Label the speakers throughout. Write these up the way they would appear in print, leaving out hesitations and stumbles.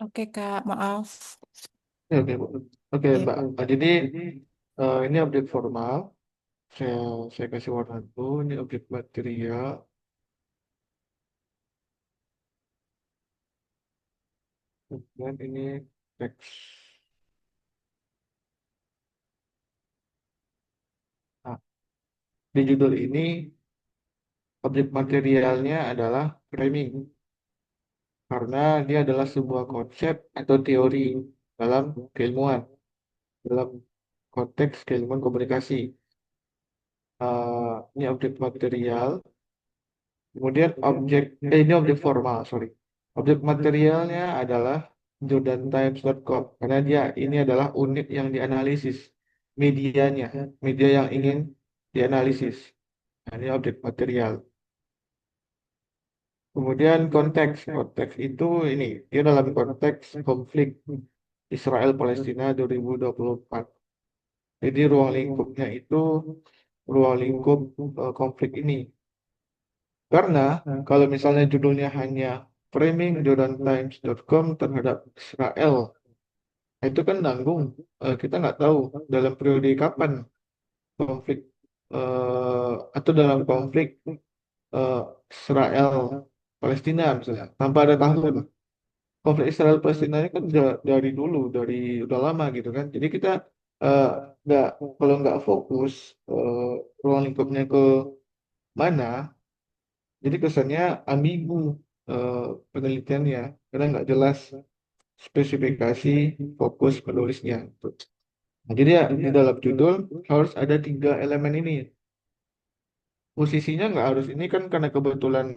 Speaker 1: Oke Kak, maaf.
Speaker 2: Oke, Bu. Oke,
Speaker 1: Ya,
Speaker 2: Mbak. Jadi ini objek formal. Saya saya kasih warna dulu. Ini objek material. Kemudian ini teks. Nah, di judul ini objek materialnya adalah framing karena dia adalah sebuah konsep atau teori dalam keilmuan, dalam konteks keilmuan komunikasi. Ini objek material. Kemudian ini objek formal, sorry. Objek materialnya adalah jordantimes.com karena dia ini adalah unit yang dianalisis, medianya, media yang ingin dianalisis. Nah, ini objek material. Kemudian konteks itu ini dia dalam konteks konflik Israel-Palestina 2024. Jadi ruang lingkupnya itu ruang lingkup konflik ini. Karena kalau misalnya judulnya hanya framing jordantimes.com terhadap Israel, itu kan nanggung. Kita nggak tahu dalam periode kapan konflik atau dalam konflik eh, Israel Palestina misalnya tanpa ada tahun. Konflik Israel Palestina ini kan dari dulu, dari udah lama gitu kan. Jadi kita eh, nggak kalau nggak fokus eh, ruang lingkupnya ke mana, jadi kesannya ambigu eh, penelitiannya karena nggak jelas spesifikasi fokus penulisnya. Nah, jadi ya di dalam judul harus ada tiga elemen ini. Posisinya nggak harus ini kan karena kebetulan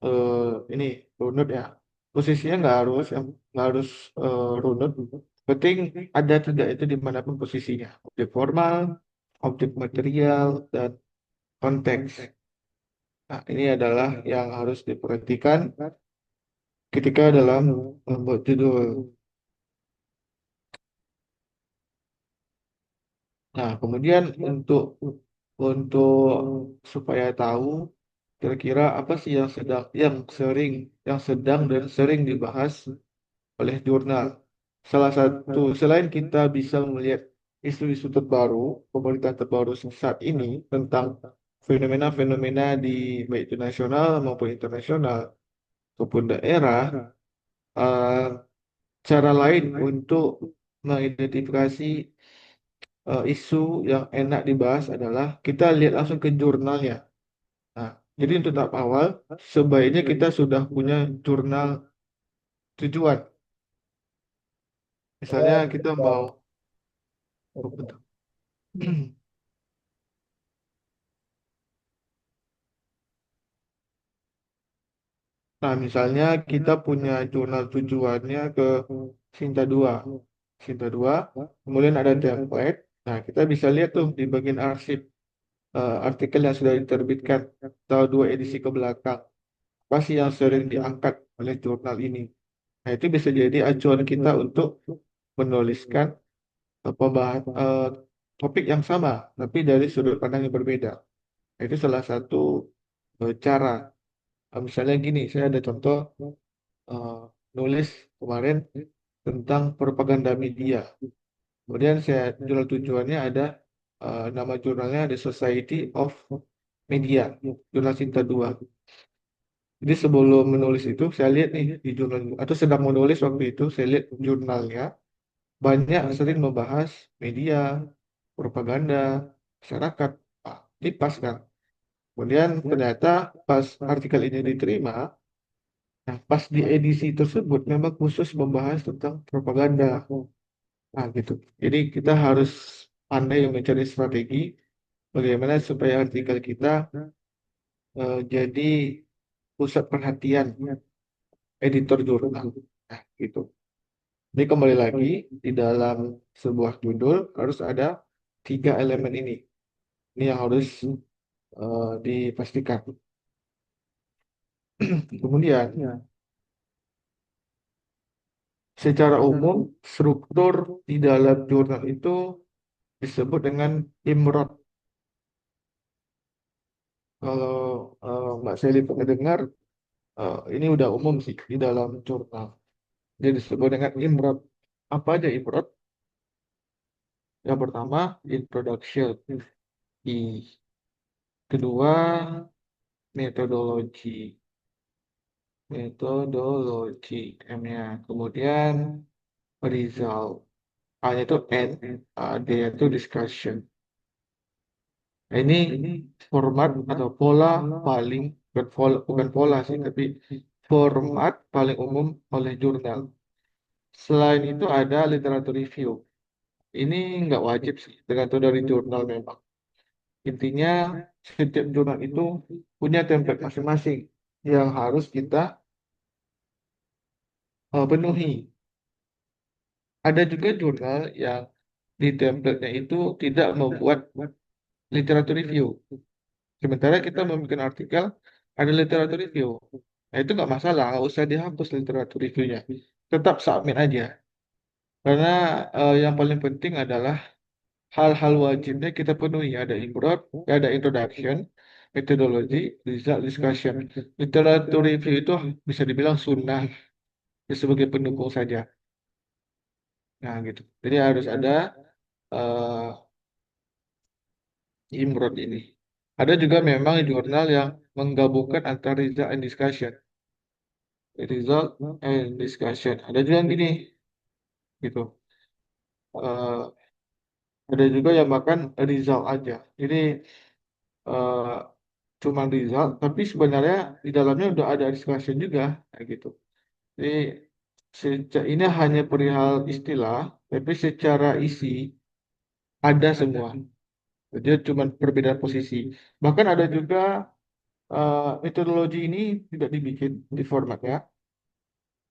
Speaker 2: eh, ini runut ya. Posisinya nggak harus runut. Penting ada tiga itu dimanapun posisinya. Objek formal, objek material, dan konteks. Nah, ini adalah yang harus diperhatikan ketika dalam membuat judul. Nah, kemudian untuk supaya tahu kira-kira apa sih yang sedang dan sering dibahas oleh jurnal. Salah satu selain kita bisa melihat isu-isu terbaru, pemerintahan terbaru saat ini tentang fenomena-fenomena di baik itu nasional maupun internasional maupun daerah, eh, cara lain untuk mengidentifikasi isu yang enak dibahas adalah kita lihat langsung ke jurnalnya. Nah, jadi untuk tahap awal, sebaiknya kita sudah punya jurnal tujuan. Misalnya kita mau, oh, bentar. Nah, misalnya kita punya jurnal tujuannya ke Sinta 2. Sinta 2, kemudian ada template. Nah, kita bisa lihat tuh di bagian arsip artikel yang sudah diterbitkan atau 2 edisi ke belakang. Apa sih yang sering diangkat oleh jurnal ini? Nah, itu bisa jadi acuan kita untuk menuliskan topik yang sama, tapi dari sudut pandang yang berbeda. Nah, itu salah satu cara. Misalnya gini, saya ada contoh eh, nulis kemarin tentang propaganda media. Kemudian saya jurnal tujuannya ada nama jurnalnya The Society of Media, jurnal Cinta 2. Jadi sebelum menulis itu saya lihat nih di jurnal atau sedang menulis waktu itu saya lihat jurnalnya banyak sering membahas media, propaganda, masyarakat. Ah, ini pas kan. Kemudian ternyata pas artikel ini diterima, nah pas di edisi tersebut memang khusus membahas tentang propaganda. Nah gitu. Jadi kita harus pandai mencari strategi bagaimana supaya artikel kita jadi pusat perhatian editor jurnal. Nah gitu. Ini kembali lagi di dalam sebuah judul harus ada tiga elemen ini. Ini yang harus dipastikan. Kemudian, secara umum, struktur di dalam jurnal itu disebut dengan IMROT. Kalau Mbak Seli pernah dengar, ini udah umum sih di dalam jurnal. Jadi disebut dengan improt. Apa aja improt? Yang pertama, introduction. I. Kedua, metodologi. Metodologi. M-nya. Kemudian, result. A itu N, D itu discussion. Nah, ini format atau pola paling, bukan pola sih, tapi format paling umum oleh jurnal. Selain itu ada literatur review. Ini nggak wajib sih, tergantung dari jurnal memang. Intinya setiap jurnal itu punya template masing-masing yang harus kita penuhi. Ada juga jurnal yang di template-nya itu tidak membuat literatur review. Sementara kita membuat artikel, ada literatur review. Nah, itu nggak masalah, nggak usah dihapus literatur review-nya. Tetap submit aja. Karena yang paling penting adalah hal-hal wajibnya kita penuhi. Ada improt, ada introduction, metodologi, result, discussion. Literatur review itu bisa dibilang sunnah ya, sebagai pendukung saja. Nah, gitu. Jadi harus ada uh, improt ini. Ada juga memang jurnal yang menggabungkan antara result and discussion. Result and discussion. Ada juga yang gini, gitu. Eh, ada juga yang makan result aja. Jadi eh, cuma result, tapi sebenarnya di dalamnya udah ada discussion juga, kayak gitu. Jadi ini hanya perihal istilah, tapi secara isi ada semua. Jadi cuma perbedaan posisi. Bahkan ada juga metodologi ini tidak dibikin di formatnya.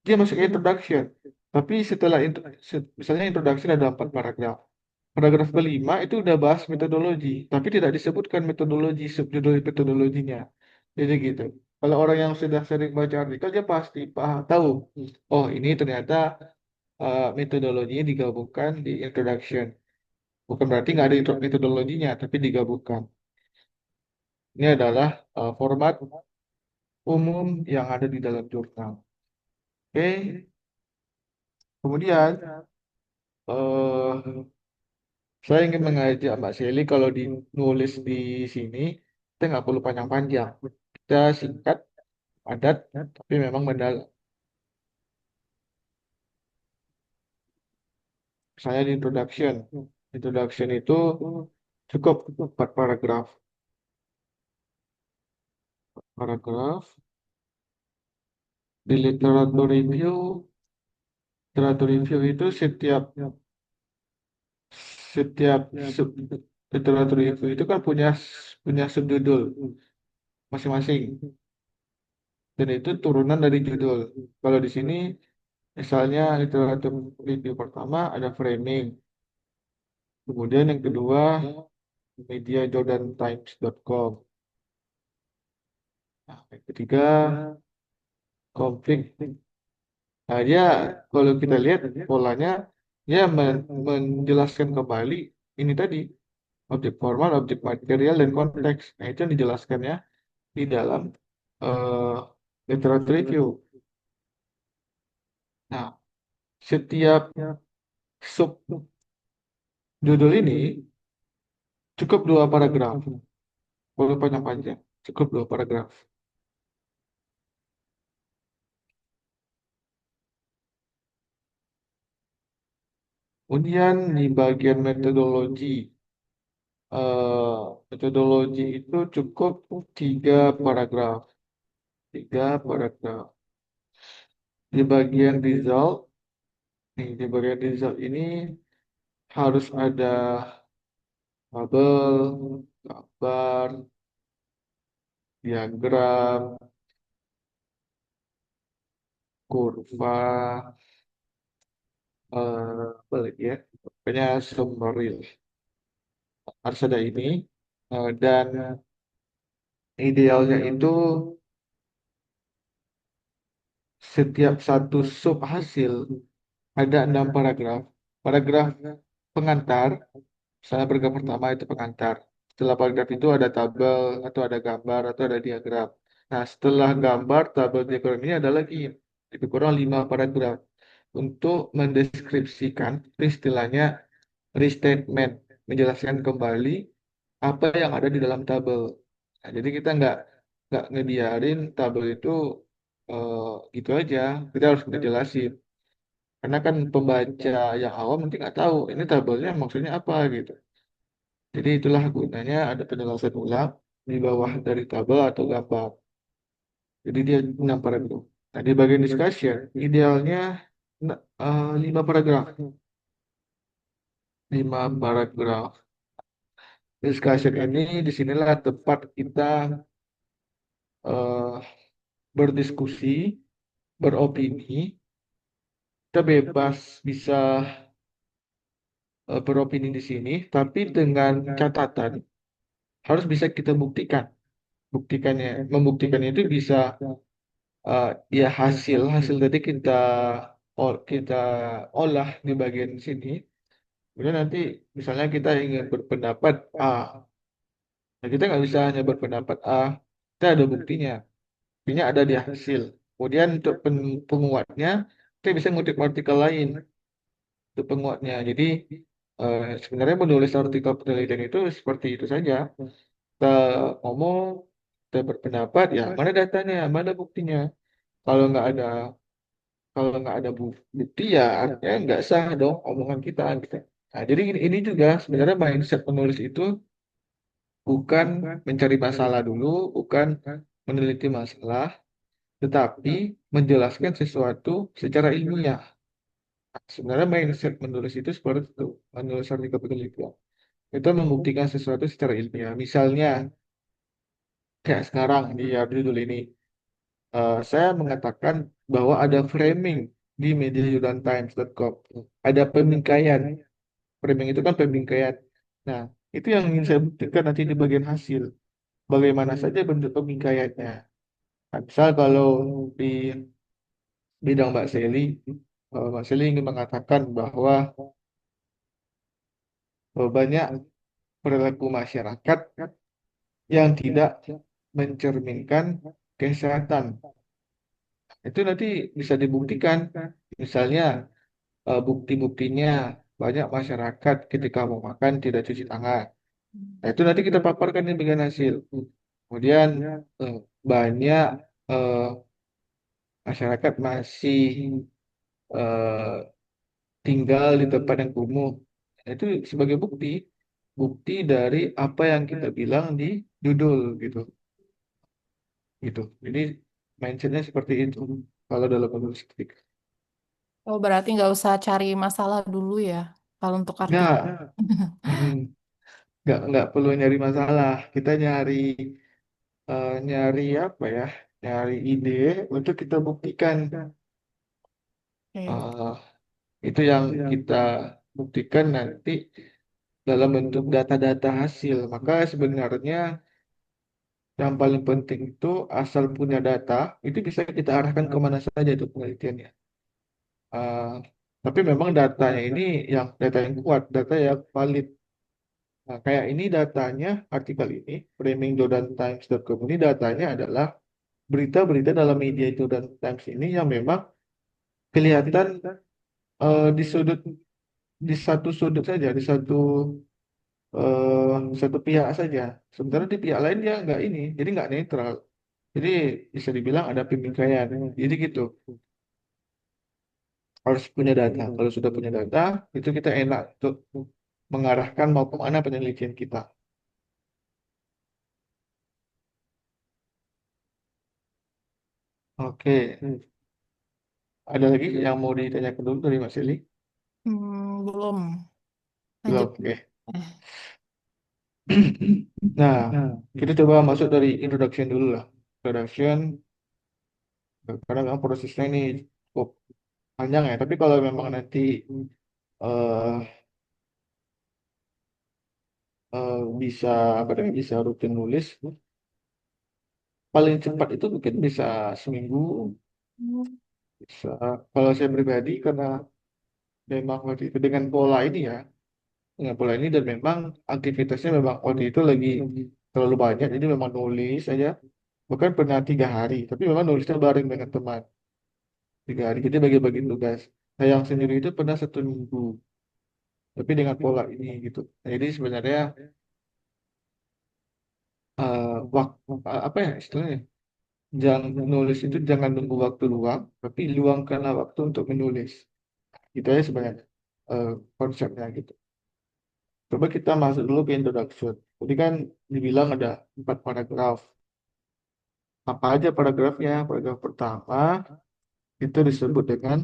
Speaker 2: Dia masuk introduction. Tapi setelah misalnya introduction ada 4 paragraf. Paragraf kelima itu udah bahas metodologi, tapi tidak disebutkan metodologi, subjudul metodologinya. Jadi gitu. Kalau orang yang sudah sering baca artikel, dia pasti paham tahu. Oh, ini ternyata metodologinya digabungkan di introduction. Bukan berarti nggak ada metodologinya, tapi digabungkan. Ini adalah format umum yang ada di dalam jurnal. Oke, kemudian eh, saya ingin mengajak Mbak Seli kalau dinulis di sini, kita nggak perlu panjang-panjang. Kita singkat, padat, tapi memang mendalam. Misalnya di introduction. Introduction itu cukup 4 paragraf. Paragraf. Di literatur review itu setiap sub- literatur review itu kan punya subjudul masing-masing. Dan itu turunan dari judul. Kalau di sini misalnya literatur review pertama ada framing. Kemudian yang kedua mediajordantimes.com. Nah, yang ketiga konflik. Nah, dia kalau kita lihat polanya dia menjelaskan kembali ini tadi objek formal, objek material dan konteks. Nah, itu yang dijelaskannya di dalam eh, literatur review. Nah, setiap sub judul ini cukup 2 paragraf, boleh panjang-panjang, cukup 2 paragraf. Kemudian di bagian metodologi, metodologi itu cukup 3 paragraf, 3 paragraf. Di bagian result, nih di bagian result ini harus ada tabel, gambar, diagram, kurva, apa lagi ya? Pokoknya summary harus ada ini. Dan idealnya itu setiap satu sub hasil ada 6 paragraf. Paragraf pengantar, misalnya paragraf pertama itu pengantar. Setelah paragraf itu ada tabel, atau ada gambar, atau ada diagram. Nah, setelah gambar, tabel, diagram ini ada lagi lebih kurang 5 paragraf. untuk mendeskripsikan istilahnya restatement, menjelaskan kembali apa yang ada di dalam tabel. Nah, jadi kita nggak ngebiarin tabel itu eh, gitu aja. Kita harus ngejelasin. Karena kan pembaca yang awam nanti nggak tahu ini tabelnya maksudnya apa gitu. Jadi itulah gunanya ada penjelasan ulang di bawah dari tabel atau gambar. Jadi dia 6 paragraf. Nah, di bagian discussion, idealnya 5 paragraf. 5 paragraf. Discussion ini disinilah tempat kita eh, berdiskusi, beropini. Kita bebas bisa beropini di sini, tapi dengan catatan harus bisa kita buktikan. Buktikannya, membuktikannya itu bisa eh, ya hasil tadi kita olah di bagian sini. Kemudian nanti misalnya kita ingin berpendapat A, nah kita nggak bisa hanya berpendapat A, kita ada buktinya, buktinya ada di hasil. Kemudian untuk penguatnya, kita bisa ngutip artikel lain untuk penguatnya. Jadi sebenarnya menulis artikel penelitian itu seperti itu saja. Kita ngomong, kita berpendapat, ya mana datanya, mana buktinya. Kalau nggak ada kalau nggak ada bukti ya artinya nggak sah dong omongan kita gitu. Nah, jadi ini juga sebenarnya mindset penulis itu bukan mencari masalah dulu, bukan meneliti masalah, tetapi menjelaskan sesuatu secara ilmiah. Nah, sebenarnya mindset menulis itu seperti itu, menulis artikel penelitian. Itu membuktikan sesuatu secara ilmiah. Misalnya, kayak sekarang di judul ini, saya mengatakan bahwa ada framing di mediajordantimes.com. Ada pemingkaian. Framing itu kan pemingkaian. Nah, itu yang ingin saya buktikan nanti di bagian hasil. Bagaimana saja bentuk pemingkaiannya. Nah, misal kalau di bidang Mbak Seli, Mbak Seli ingin mengatakan bahwa banyak perilaku masyarakat yang tidak mencerminkan kesehatan. Itu nanti bisa dibuktikan. Misalnya bukti-buktinya banyak masyarakat ketika mau makan tidak cuci tangan. Nah, itu nanti kita paparkan di bagian hasil. Kemudian eh, banyak eh, masyarakat masih eh, tinggal di tempat yang kumuh. Nah, itu sebagai bukti, bukti dari apa yang kita bilang di judul gitu, gitu. Jadi mindsetnya seperti itu kalau dalam jurnalistik.
Speaker 1: Oh, berarti nggak usah cari masalah dulu ya kalau untuk artikel.
Speaker 2: Nggak, mm, nggak perlu nyari masalah. Kita nyari apa ya? Nyari ide untuk kita buktikan.
Speaker 1: Oke.
Speaker 2: Eh, itu yang kita buktikan nanti dalam bentuk data-data hasil. Maka sebenarnya yang paling penting itu asal punya data, itu bisa kita arahkan kemana saja itu penelitiannya. Eh, tapi memang datanya ini yang data yang kuat, data yang valid. Nah, kayak ini datanya, artikel ini, framingjordantimes.com ini datanya adalah berita-berita dalam media Jordan Times ini yang memang kelihatan di di satu sudut saja, satu pihak saja. Sementara di pihak lain dia nggak ini, jadi nggak netral. Jadi bisa dibilang ada pembingkaian. Jadi gitu, harus punya data. Kalau sudah punya data, itu kita enak untuk mengarahkan mau kemana penelitian kita. Oke, ada lagi yang mau ditanyakan dulu dari Mas Eli?
Speaker 1: Belum.
Speaker 2: Belum,
Speaker 1: Lanjut.
Speaker 2: oke.
Speaker 1: Eh,
Speaker 2: Nah, kita coba masuk dari introduction dulu lah. Introduction, karena memang prosesnya ini cukup panjang ya. Tapi kalau memang nanti eh, bisa apa namanya bisa rutin nulis, paling cepat itu mungkin bisa seminggu. Bisa. Kalau saya pribadi karena memang waktu itu dengan pola ini ya, dengan pola ini dan memang aktivitasnya memang waktu itu lagi terlalu banyak, jadi memang nulis aja. Bukan pernah 3 hari, tapi memang nulisnya bareng dengan teman 3 hari. Jadi bagi-bagi tugas. tayang sendiri itu pernah 1 minggu, tapi dengan pola ini gitu. Nah, jadi sebenarnya waktu apa ya istilahnya? Jangan nulis itu jangan nunggu waktu luang, tapi luangkanlah waktu untuk menulis. Gitu ya sebenarnya eh, konsepnya gitu. Coba kita masuk dulu ke introduction. Tadi kan dibilang ada 4 paragraf. Apa aja paragrafnya? Paragraf pertama itu disebut dengan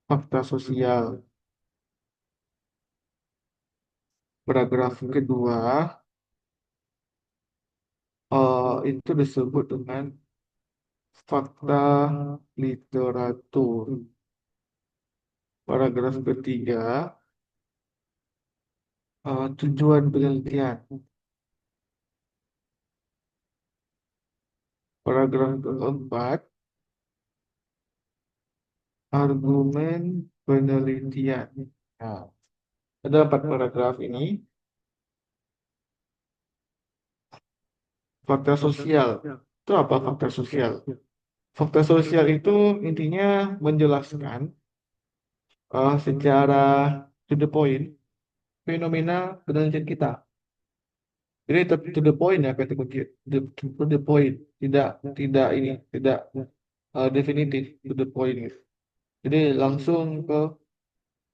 Speaker 2: fakta sosial. Paragraf kedua itu disebut dengan fakta literatur. Paragraf ketiga tujuan penelitian. Paragraf keempat argumen penelitian. Nah, ada 4 paragraf ini. Fakta sosial. Itu apa fakta sosial? Fakta sosial itu intinya menjelaskan secara to the point fenomena penelitian kita. Jadi to the point ya kata kunci. To the point, tidak tidak ini, tidak definitif to the point gitu. Jadi langsung ke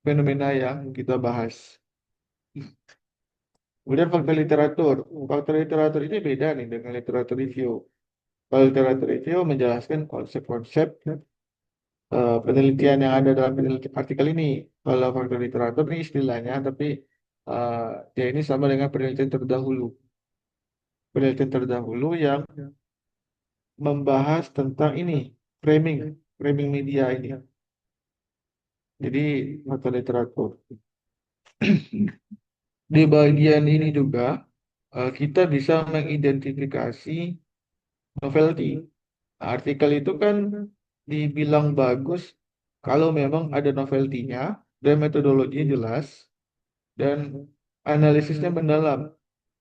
Speaker 2: fenomena yang kita bahas. Kemudian fakta literatur. Fakta literatur ini beda nih dengan literatur review. Kalau literatur review menjelaskan konsep-konsep penelitian yang ada dalam artikel ini. Kalau fakta literatur ini istilahnya, tapi uh, ya ini sama dengan penelitian terdahulu. Penelitian terdahulu yang membahas tentang ini, framing, framing media ini. Jadi fakta literatur. Di bagian ini juga kita bisa mengidentifikasi novelty. Artikel itu kan dibilang bagus kalau memang ada novelty-nya dan metodologinya jelas dan analisisnya mendalam.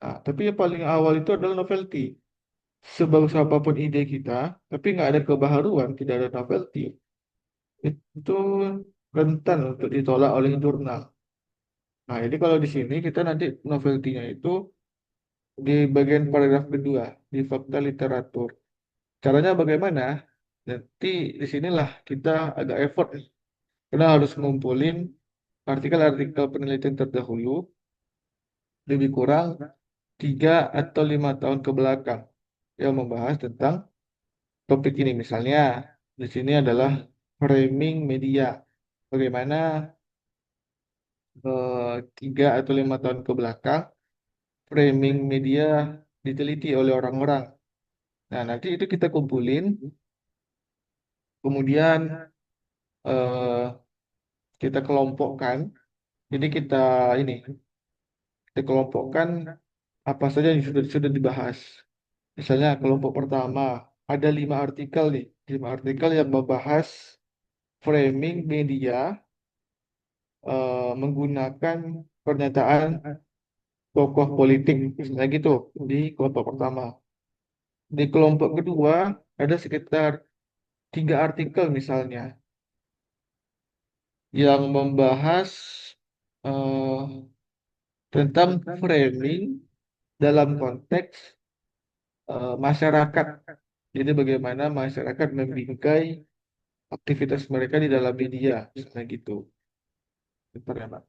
Speaker 2: Nah, tapi yang paling awal itu adalah novelty. Sebagus apapun ide kita, tapi nggak ada kebaharuan, tidak ada novelty, itu rentan untuk ditolak oleh jurnal. Nah, jadi kalau di sini kita nanti novelty-nya itu di bagian paragraf kedua, di fakta literatur. Caranya bagaimana? Nanti di sinilah kita agak effort nih. Karena harus ngumpulin artikel-artikel penelitian terdahulu lebih kurang 3 atau 5 tahun ke belakang yang membahas tentang topik ini. Misalnya di sini adalah framing media. Bagaimana 3 atau 5 tahun ke belakang framing media diteliti oleh orang-orang. Nah, nanti itu kita kumpulin, kemudian eh, kita kelompokkan. Jadi ini kita kelompokkan apa saja yang sudah dibahas. Misalnya kelompok pertama ada 5 artikel nih, 5 artikel yang membahas framing media menggunakan pernyataan tokoh politik, misalnya gitu di kelompok pertama. Di kelompok kedua ada sekitar 3 artikel misalnya yang membahas eh, tentang framing dalam konteks masyarakat. Jadi bagaimana masyarakat membingkai aktivitas mereka di dalam media, misalnya gitu. Bentar ya, Pak.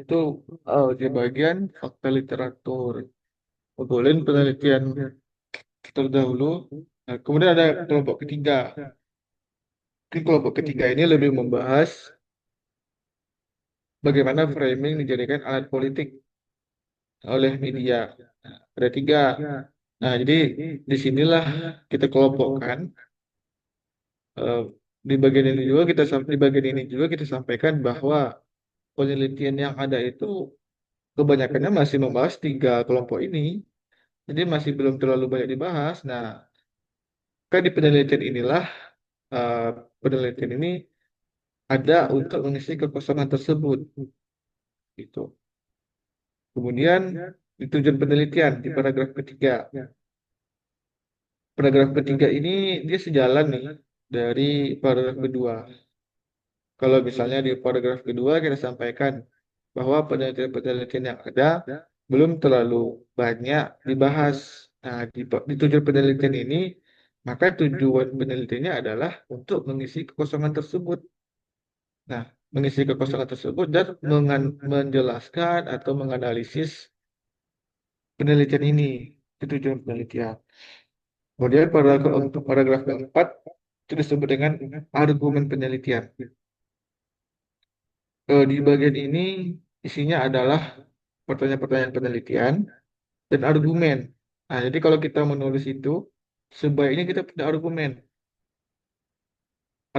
Speaker 2: Itu di bagian fakta literatur. Kemudian penelitian terdahulu. Nah, kemudian ada kelompok ketiga. Mungkin kelompok ketiga ini lebih membahas bagaimana framing dijadikan alat politik oleh media. Nah, ada 3. Nah, jadi disinilah kita kelompokkan Di bagian ini juga di bagian ini juga kita sampaikan bahwa penelitian yang ada itu kebanyakannya masih membahas tiga kelompok ini. Jadi masih belum terlalu banyak dibahas. Nah, kan di penelitian inilah eh, penelitian ini ada untuk mengisi kekosongan tersebut. Gitu. Kemudian di tujuan penelitian di paragraf ketiga. Paragraf ketiga ini dia sejalan nih dari paragraf kedua. Kalau misalnya di paragraf kedua kita sampaikan bahwa penelitian-penelitian yang ada belum terlalu banyak dibahas. Nah, di tujuan penelitian ini, maka tujuan penelitiannya adalah untuk mengisi kekosongan tersebut. Nah, mengisi kekosongan tersebut dan menjelaskan atau menganalisis penelitian ini. Itu tujuan penelitian. Kemudian untuk paragraf keempat itu disebut dengan argumen penelitian. Di bagian ini isinya adalah pertanyaan-pertanyaan penelitian dan argumen. Nah, jadi kalau kita menulis itu, sebaiknya kita punya argumen.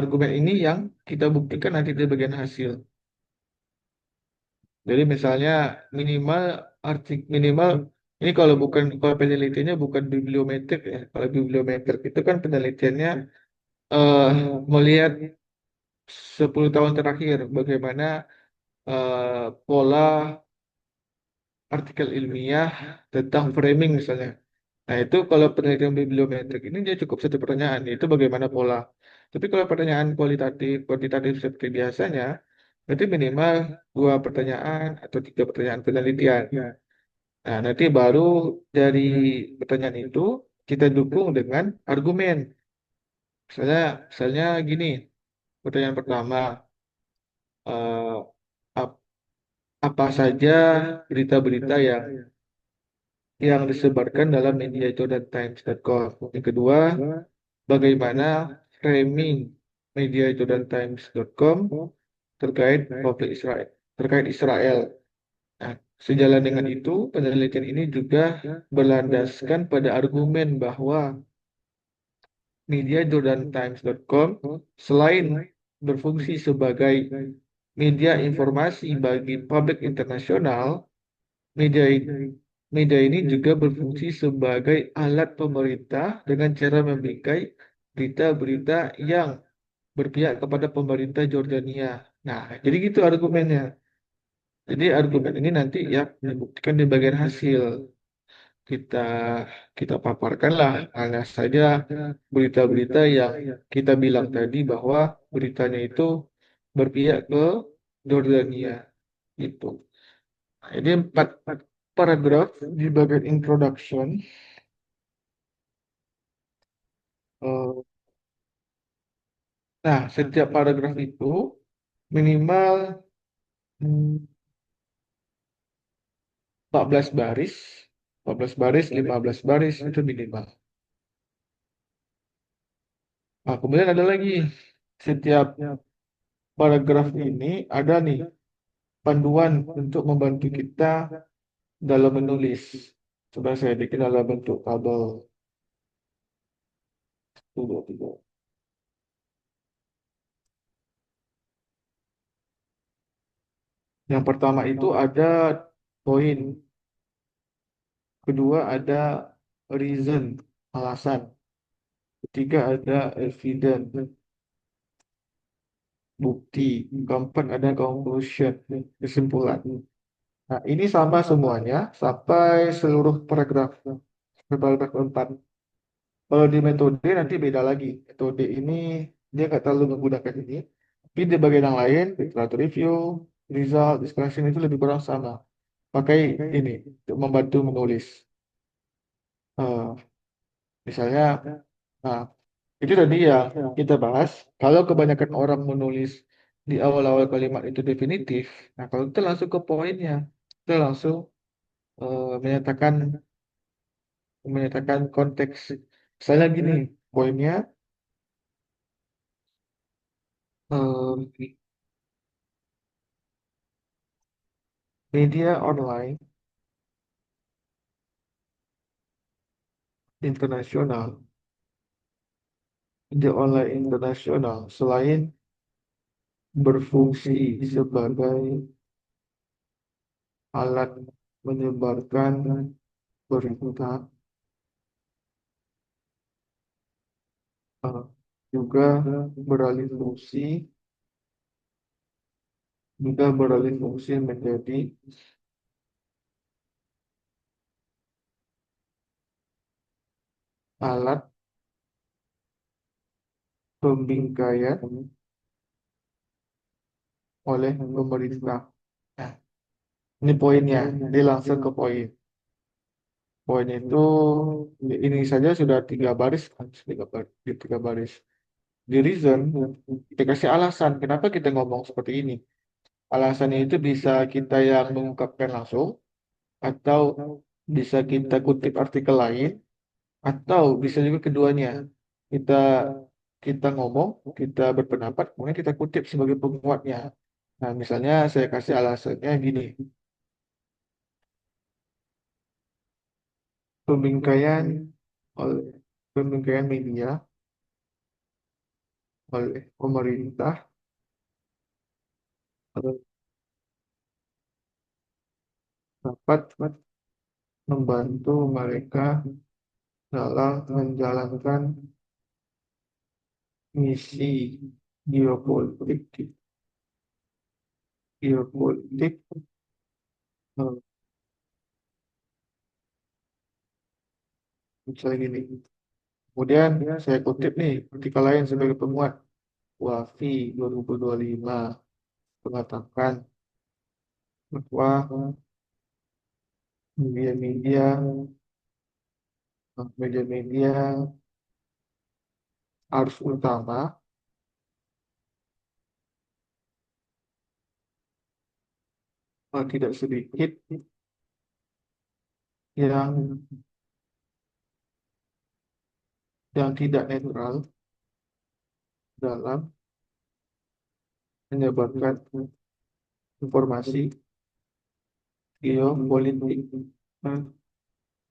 Speaker 2: Argumen ini yang kita buktikan nanti di bagian hasil. Jadi misalnya minimal minimal ini kalau penelitiannya bukan bibliometrik ya. Kalau bibliometrik itu kan penelitiannya eh, melihat 10 tahun terakhir bagaimana pola artikel ilmiah tentang framing misalnya. Nah, itu kalau penelitian bibliometrik ini dia cukup satu pertanyaan, yaitu bagaimana pola. Tapi kalau pertanyaan kuantitatif seperti biasanya, berarti minimal dua pertanyaan atau tiga pertanyaan penelitian. Nah, nanti baru dari pertanyaan itu kita dukung dengan argumen. Misalnya gini, pertanyaan pertama, eh, ap- apa saja berita-berita yang disebarkan dalam media jordantimes.com. Yang kedua, bagaimana framing media jordantimes.com terkait Israel. Nah, sejalan dengan itu, penelitian ini juga berlandaskan pada argumen bahwa media jordantimes.com selain berfungsi sebagai media informasi bagi publik internasional, Media ini, media ini juga berfungsi sebagai alat pemerintah dengan cara membingkai berita-berita yang berpihak kepada pemerintah Jordania. Nah, jadi gitu argumennya. Jadi argumen ini nanti ya dibuktikan di bagian hasil. Kita kita paparkanlah hanya saja berita-berita yang kita bilang tadi bahwa beritanya itu berpihak ke Jordania. Itu. Jadi empat paragraf di bagian introduction. Eh, Nah, setiap paragraf itu minimal 14 baris, 14 baris, 15 baris itu minimal. Nah, kemudian ada lagi setiap paragraf ini ada nih panduan untuk membantu kita dalam menulis. Coba saya bikin dalam bentuk tabel. Tunggu, tunggu. Yang pertama itu ada poin, kedua ada reason, alasan. Ketiga ada evidence, bukti. Keempat ada conclusion, kesimpulan. Nah, ini sama semuanya sampai seluruh paragraf. Sampai paragraf keempat. Kalau di metode nanti beda lagi. Metode ini dia nggak terlalu menggunakan ini. Tapi di bagian yang lain, literatur review, result, discussion itu lebih kurang sama. Pakai ini untuk membantu menulis. Eh, misalnya, nah itu tadi ya kita bahas. Kalau kebanyakan orang menulis di awal-awal kalimat itu definitif, nah kalau kita langsung ke poinnya, kita langsung menyatakan konteks. Misalnya gini, poinnya media online internasional di online internasional selain berfungsi sebagai alat menyebarkan berita, eh, juga beralih fungsi menjadi alat pembingkaian oleh pemerintah. Nah, ini poinnya, dia langsung ke poin. Poin itu ini saja sudah tiga baris, kan? Tiga baris. Di reason, kita kasih alasan kenapa kita ngomong seperti ini. Alasannya itu bisa kita yang mengungkapkan langsung, atau bisa kita kutip artikel lain, atau bisa juga keduanya. Kita kita ngomong, kita berpendapat, kemudian kita kutip sebagai penguatnya. Nah, misalnya saya kasih alasannya gini, pembingkaian oleh pembingkaian media oleh pemerintah dapat membantu mereka dalam menjalankan misi geopolitik geopolitik eh, misalnya gini. Kemudian saya kutip nih artikel lain sebagai penguat. WAFI 2025 mengatakan bahwa media-media media-media arus utama tidak sedikit yang tidak netral dalam menyebarkan informasi geopolitik. Nah,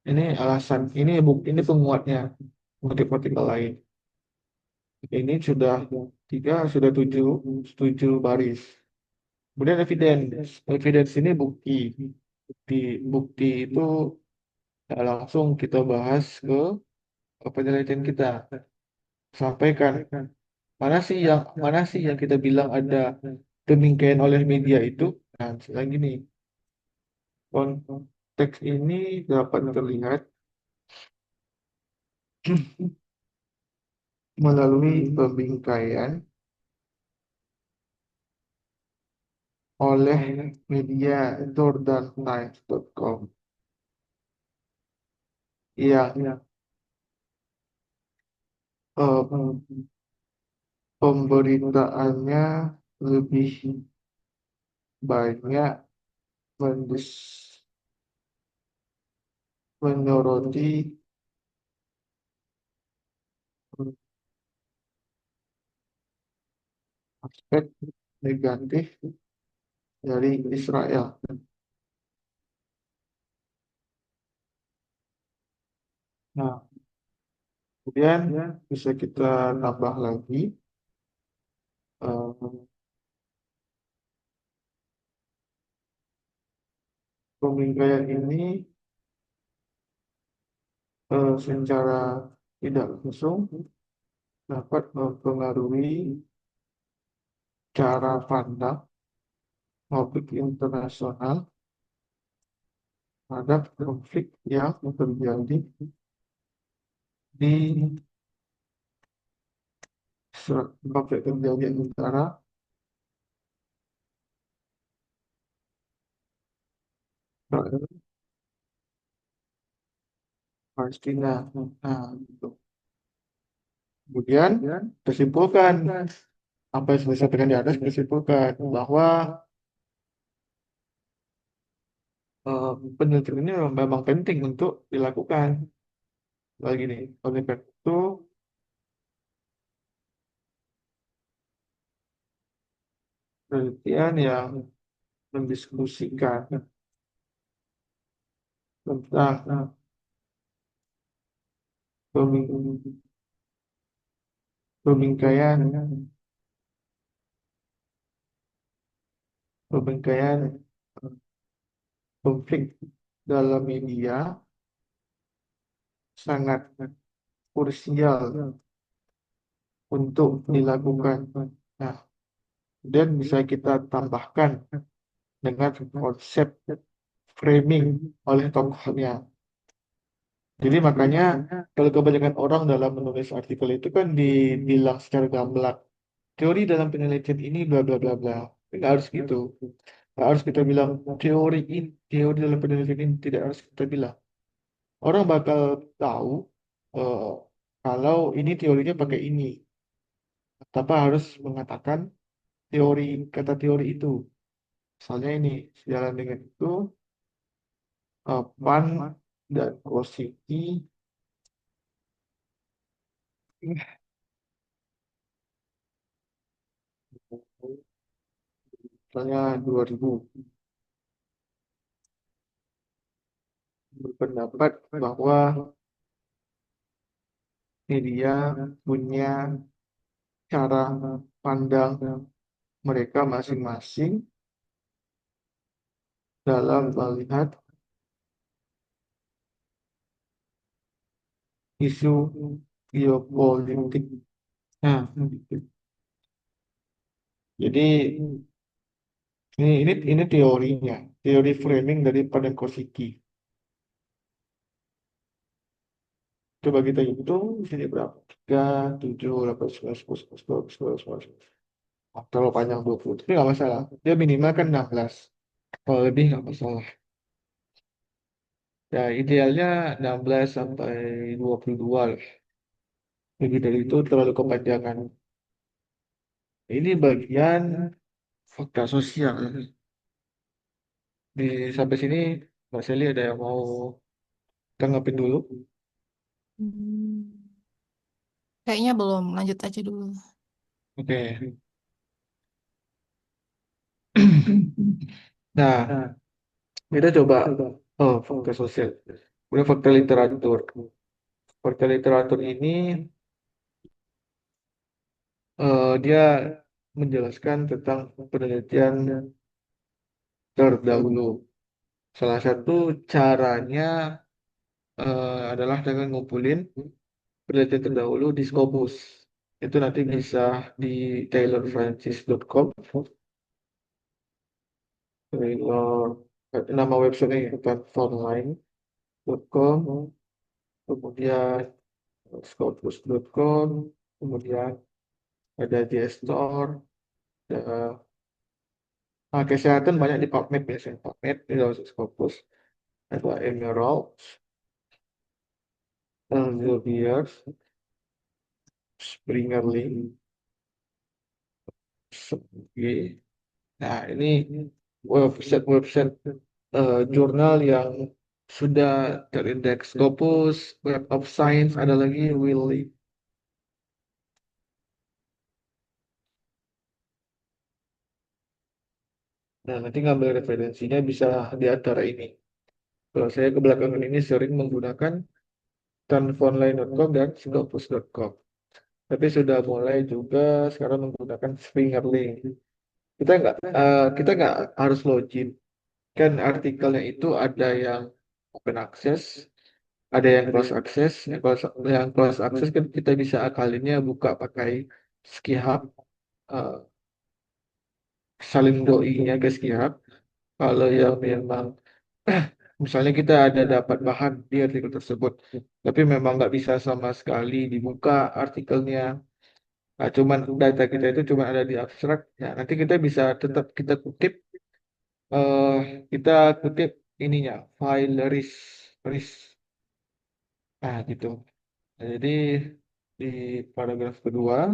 Speaker 2: ini alasan, ini bukti, ini penguatnya artikel lain. Ini sudah sudah tujuh baris. Kemudian evidence ini bukti. Bukti itu langsung kita bahas ke penelitian kita. Sampaikan mana sih yang kita bilang ada pemingkaian oleh media itu. Nah, misalnya gini, konteks ini dapat terlihat melalui pembingkaian oleh media jordantimes.com yang eh, pemberitaannya lebih banyak mendis- menyoroti aspek negatif dari Israel. Nah, kemudian bisa kita tambah lagi eh, pemingkaian ini secara tidak langsung dapat mempengaruhi cara pandang publik internasional terhadap konflik yang terjadi di konflik terjadi antara Israel dan Palestina. Nah, gitu. Kemudian tersimpulkan apa yang saya sampaikan di atas, tersimpulkan bahwa eh, penelitian ini memang penting untuk dilakukan. Lagi nih, oleh karena itu penelitian yang mendiskusikan tentang peming- pembingkaian, pembingkaian konflik dalam media sangat krusial untuk dilakukan. Nah, dan bisa kita tambahkan dengan konsep framing oleh tokohnya. Jadi makanya kalau kebanyakan orang dalam menulis artikel itu kan dibilang secara gamblang, teori dalam penelitian ini bla bla bla bla. Nggak harus gitu. Nggak harus kita bilang teori dalam penelitian ini tidak harus kita bilang. Orang bakal tahu eh, kalau ini teorinya pakai ini, tanpa harus mengatakan teori kata teori itu. Misalnya ini sejalan dengan itu Pan dan Kosiki misalnya 2000 berpendapat bahwa media punya cara pandang mereka masing-masing dalam melihat isu geopolitik. Nah, jadi ini teorinya, teori framing dari Padang Kosiki. Coba kita hitung di sini berapa? 3, 7, 8, 9, 10, 11, 12, 13, 14. Oh, terlalu panjang 20, tapi nggak masalah. Dia minimal kan 16. Kalau lebih nggak masalah. Ya, idealnya 16 sampai 22 lah. Lebih dari itu terlalu kepanjangan. Ini bagian fakta sosial. Sampai sini, Mbak Seli ada yang mau tanggapin dulu?
Speaker 1: Hmm. Kayaknya belum, lanjut aja dulu.
Speaker 2: Oke. Nah, kita coba fakta sosial. Kemudian fakta literatur. Fakta literatur ini dia menjelaskan tentang penelitian terdahulu. Salah satu caranya adalah dengan ngumpulin penelitian terdahulu di Scopus. Itu nanti bisa di taylorfrancis.com. Taylor, nama websitenya itu kan frontline.com, kemudian scopus.com, kemudian ada JSTOR, ada kesehatan banyak di PubMed biasanya. PubMed di dalam Scopus, ada Emerald, Elsevier, Springer Link, Oke. Nah, ini website-website jurnal yang sudah terindeks Scopus, Web of Science, ada lagi Willy. Nah, nanti ngambil referensinya bisa di antara ini. Kalau saya kebelakangan ini sering menggunakan tanfonline.com dan scopus.com. Tapi sudah mulai juga sekarang menggunakan Springer Link. Kita nggak harus login. Kan artikelnya itu ada yang open access, ada yang close access. Yang close access kan kita bisa akalinnya buka pakai Skihub, eh, salin doi-nya ke Skihub. Kalau yang memang misalnya kita ada dapat bahan di artikel tersebut, tapi memang nggak bisa sama sekali dibuka artikelnya. Nah, cuman data kita itu cuma ada di abstrak. Ya, nanti kita bisa tetap eh kita kutip ininya, file RIS. Nah, gitu. Nah, jadi di paragraf kedua,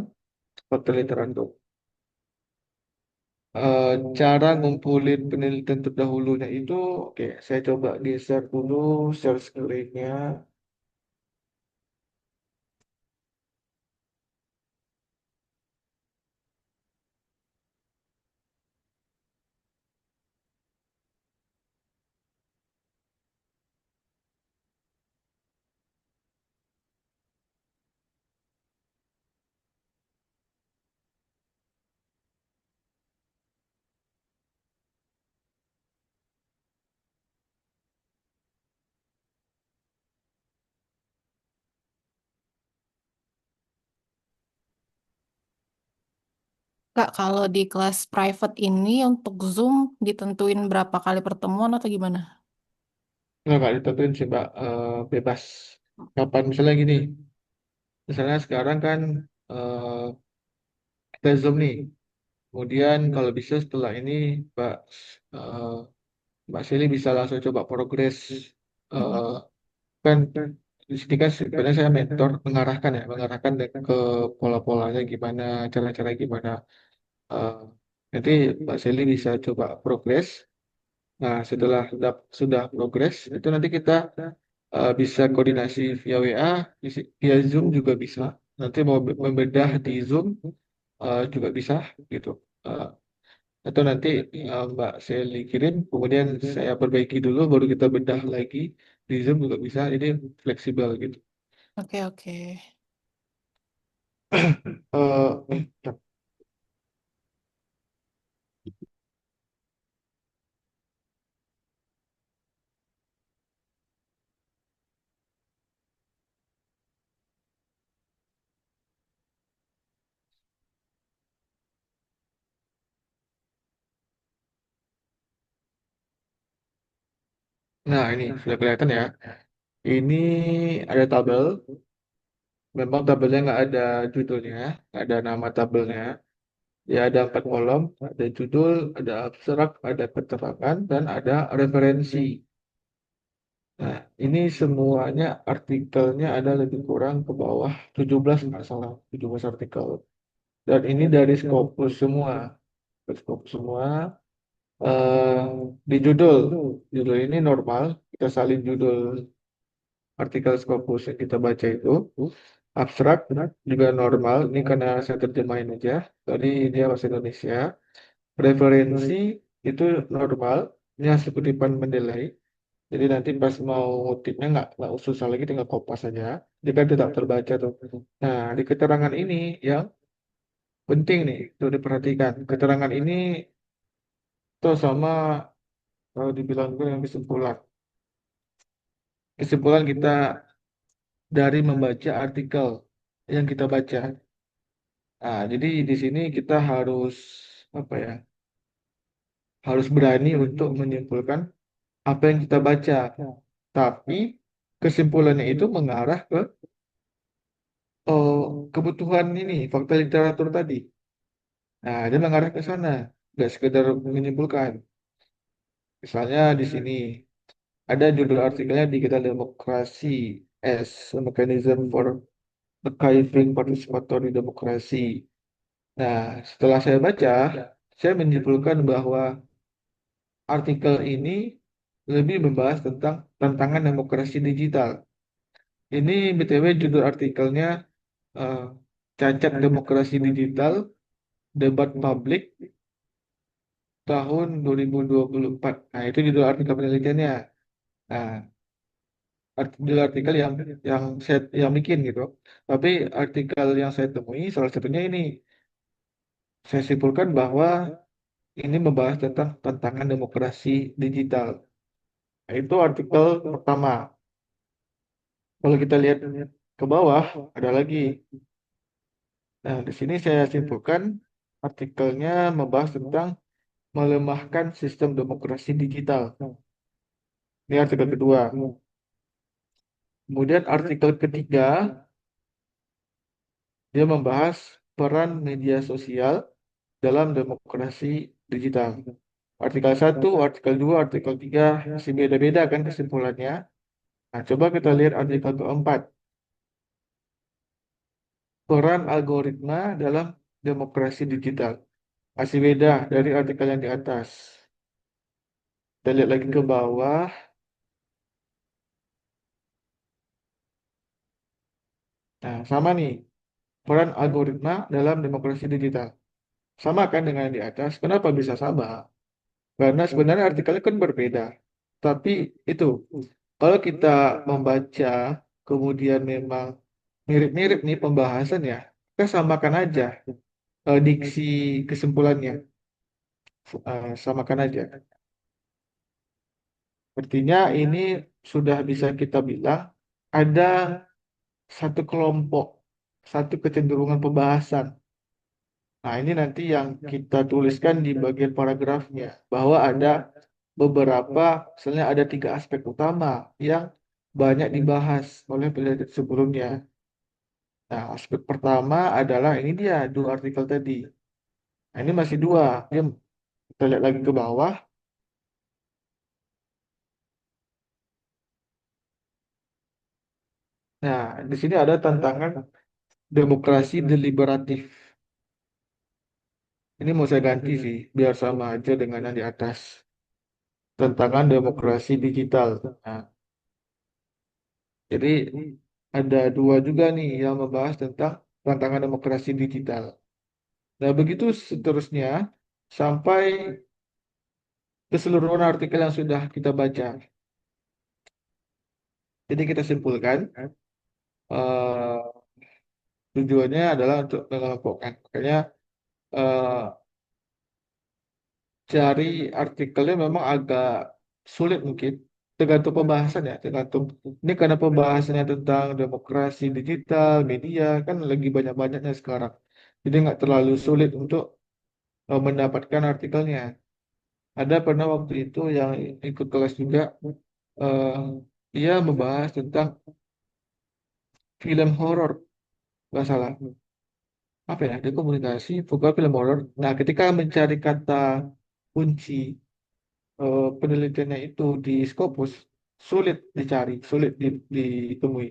Speaker 2: fakta literatur. Cara ngumpulin penelitian terdahulunya itu, oke, saya coba geser dulu share screen-nya.
Speaker 1: Kak, kalau di kelas private ini untuk Zoom ditentuin berapa kali pertemuan atau gimana?
Speaker 2: Nggak ditentuin sih Mbak. Bebas. Kapan misalnya gini, misalnya sekarang kan eh, kita Zoom nih. Kemudian kalau bisa setelah ini Mbak eh, Mbak Seli bisa langsung coba progres.
Speaker 1: Mm-mm.
Speaker 2: eh, kan di sini kan sebenarnya saya mentor mengarahkan ya, mengarahkan ke pola-polanya gimana, cara-cara gimana. Eh, Nanti Mbak Seli bisa coba progres. Nah, setelah sudah progres, itu nanti kita bisa koordinasi via WA, via Zoom juga bisa. Nanti mau membedah di Zoom juga bisa gitu. Eh, atau nanti Mbak Seli kirim, kemudian saya perbaiki dulu, baru kita bedah lagi di Zoom juga bisa. Ini fleksibel gitu.
Speaker 1: Oke, oke.
Speaker 2: Ya. Nah, ini sudah kelihatan ya. Ini ada tabel. Memang tabelnya nggak ada judulnya, nggak ada nama tabelnya. Ya ada 4 kolom, ada judul, ada abstrak, ada keterangan, dan ada referensi. Nah, ini semuanya artikelnya ada lebih kurang ke bawah 17 nggak salah, 17 artikel. Dan ini dari Scopus semua. Dari Scopus semua. eh di judul ini normal, kita salin judul artikel Scopus yang kita baca itu. Abstrak juga normal, ini karena saya terjemahin aja. Tadi dia bahasa Indonesia. Referensi itu normal, ini hasil kutipan mendelai. Jadi nanti pas mau ngutipnya nggak susah lagi, tinggal kopas saja. Dia kan tetap terbaca tuh. Nah, di keterangan ini yang penting nih untuk diperhatikan. Keterangan ini tuh sama kalau dibilang gue yang kesimpulan. Kesimpulan kita dari membaca artikel yang kita baca. Nah, jadi di sini kita harus apa ya? Harus berani untuk menyimpulkan apa yang kita baca. Tapi kesimpulannya itu mengarah ke kebutuhan ini, fakta literatur tadi. Nah, dia mengarah ke sana, nggak sekedar menyimpulkan. Misalnya di sini ada judul artikelnya Digital Demokrasi as a Mechanism for Archiving Participatory Democracy. Nah, setelah saya baca, saya menyimpulkan bahwa artikel ini lebih membahas tentang tantangan demokrasi digital. Ini BTW judul artikelnya eh, Cacat Demokrasi Digital, Debat Publik tahun 2024. Nah, itu judul artikel penelitiannya. Nah, judul artikel yang saya yang bikin gitu. Tapi artikel yang saya temui salah satunya ini saya simpulkan bahwa ini membahas tentang tantangan demokrasi digital. Nah, itu artikel pertama. Kalau kita lihat ke bawah ada lagi. Nah, di sini saya simpulkan artikelnya membahas tentang melemahkan sistem demokrasi digital. Ini artikel kedua. Kemudian artikel ketiga, dia membahas peran media sosial dalam demokrasi digital. Artikel satu, artikel 2, artikel 3 masih beda-beda kan kesimpulannya. Nah, coba kita lihat artikel keempat. Peran algoritma dalam demokrasi digital. Masih beda dari artikel yang di atas. Kita lihat lagi ke bawah. Nah, sama nih. Peran algoritma dalam demokrasi digital. Sama kan dengan yang di atas. Kenapa bisa sama? Karena sebenarnya artikelnya kan berbeda. Tapi itu, kalau kita membaca, kemudian memang mirip-mirip nih pembahasannya, kita samakan aja diksi kesimpulannya. Samakan aja. Artinya ini sudah bisa kita bilang ada satu kelompok, satu kecenderungan pembahasan Nah, ini nanti yang kita tuliskan di bagian paragrafnya, bahwa ada beberapa, misalnya ada tiga aspek utama yang banyak dibahas oleh peneliti sebelumnya. Nah, aspek pertama adalah ini dia, dua artikel tadi. Nah, ini masih dua. Dia, kita lihat lagi ke bawah. Nah, di sini ada tantangan demokrasi deliberatif. Ini mau saya ganti sih, biar sama aja dengan yang di atas. Tantangan demokrasi digital. Nah, jadi ada dua juga nih yang membahas tentang tantangan demokrasi digital. Nah, begitu seterusnya sampai keseluruhan artikel yang sudah kita baca. Jadi kita simpulkan eh, tujuannya adalah untuk mengelompokkan. Makanya eh, cari artikelnya memang agak sulit mungkin. Tergantung pembahasan ya, tergantung. Ini karena pembahasannya tentang demokrasi digital, media, kan lagi banyak-banyaknya sekarang. Jadi nggak terlalu sulit untuk mendapatkan artikelnya. Ada pernah waktu itu yang ikut kelas juga, eh, dia membahas tentang film horor, nggak salah. Apa ya, dia komunikasi, pokoknya film horor. Nah, ketika mencari kata kunci penelitiannya itu di Scopus, sulit dicari, sulit ditemui.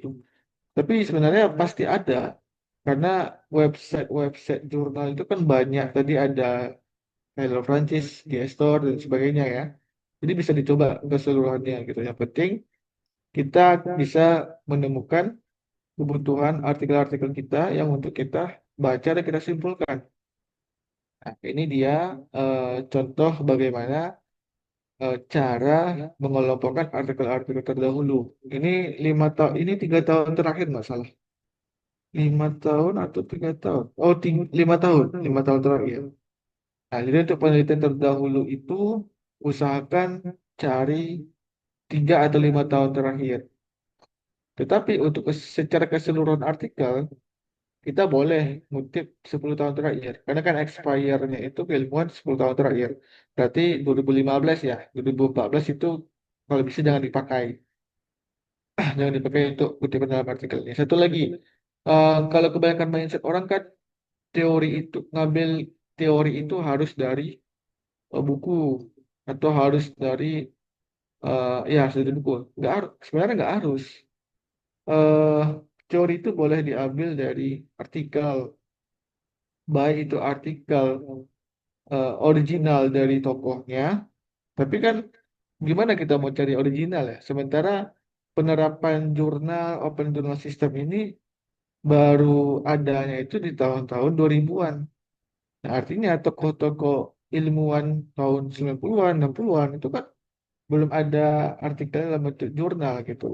Speaker 2: Tapi sebenarnya pasti ada, karena website-website jurnal itu kan banyak. Tadi ada Hello Francis, Gestor, dan sebagainya ya. Jadi bisa dicoba keseluruhannya gitu. Yang penting kita bisa menemukan kebutuhan artikel-artikel kita yang untuk kita baca dan kita simpulkan. Nah, ini dia contoh bagaimana cara mengelompokkan artikel-artikel terdahulu. Ini 5 tahun, ini 3 tahun terakhir nggak salah. 5 tahun atau 3 tahun? Oh, 5 tahun, 5 tahun terakhir. Nah, jadi untuk penelitian terdahulu itu usahakan cari 3 atau 5 tahun terakhir. Tetapi untuk secara keseluruhan artikel, kita boleh ngutip 10 tahun terakhir. Karena kan expire-nya itu keilmuan 10 tahun terakhir. Berarti 2015 ya, 2014 itu kalau bisa jangan dipakai. Jangan dipakai untuk kutipan dalam artikel ini. Satu lagi, kalau kebanyakan mindset orang kan teori itu, ngambil teori itu harus dari buku atau harus dari ya harus dari buku. Nggak harus, sebenarnya nggak harus. eh Teori itu boleh diambil dari artikel, baik itu artikel original dari tokohnya, tapi kan gimana kita mau cari original ya? Sementara penerapan jurnal open journal system ini baru adanya itu di tahun-tahun 2000-an. Nah, artinya tokoh-tokoh ilmuwan tahun 90-an, 60-an itu kan belum ada artikel dalam bentuk jurnal gitu.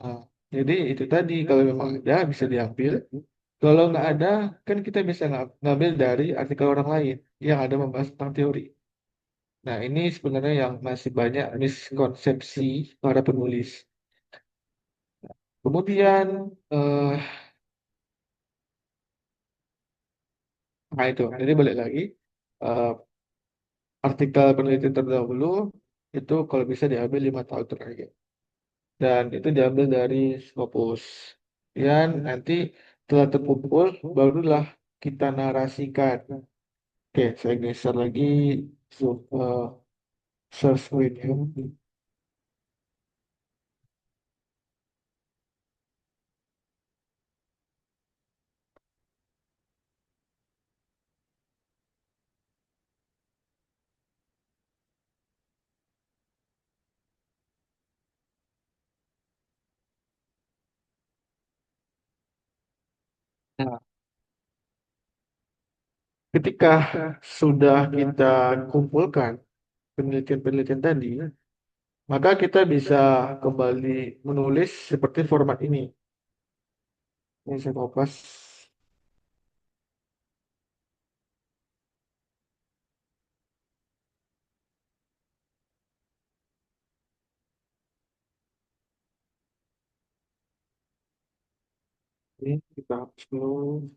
Speaker 2: Nah, jadi itu tadi kalau memang ada bisa diambil. Kalau nggak ada kan kita bisa ngambil dari artikel orang lain yang ada membahas tentang teori. Nah, ini sebenarnya yang masih banyak miskonsepsi para penulis. Kemudian, eh, nah itu, jadi balik lagi, eh, artikel penelitian terdahulu itu kalau bisa diambil 5 tahun terakhir. Dan itu diambil dari Scopus. Dan nanti setelah terkumpul, barulah kita narasikan. Oke, saya geser lagi zoom, share screen-nya. Nah, ketika sudah kita kumpulkan penelitian-penelitian tadi, maka kita bisa kembali menulis seperti format ini. Ini saya kopas. Ini kita hapus dulu.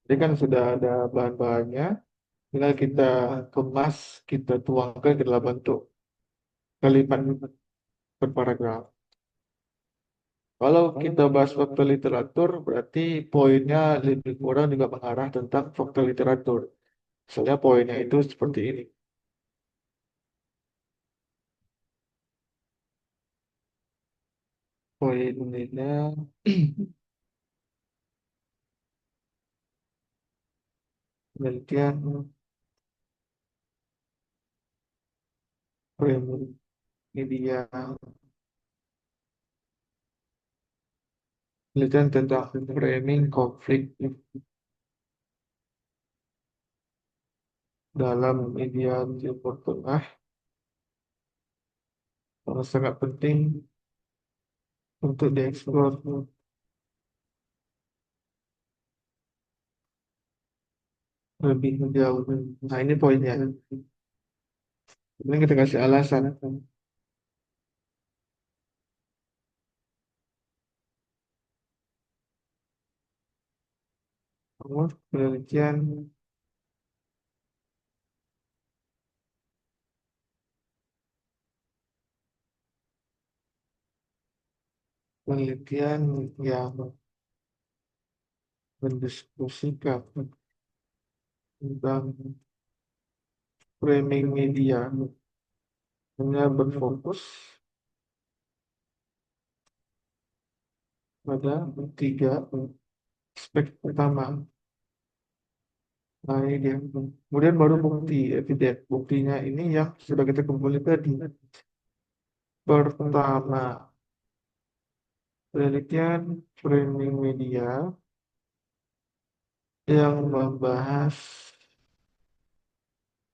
Speaker 2: Jadi kan sudah ada bahan-bahannya, tinggal kita kemas, kita tuangkan ke dalam bentuk kalimat per paragraf. Kalau kita bahas fakta literatur, berarti poinnya lebih kurang juga mengarah tentang fakta literatur. Misalnya poinnya itu seperti ini. Poinnya penelitian framing media, penelitian tentang framing konflik dalam media Timur Tengah sangat penting untuk dieksplor lebih jauh. Nah, ini poinnya. Ini kita kasih alasan. Namun, penelitian yang mendiskusikan tentang framing media hanya berfokus pada tiga aspek utama. Nah, ini dia. Kemudian baru bukti, eviden. Buktinya ini yang sudah kita kumpulkan tadi. Pertama, penelitian framing media yang membahas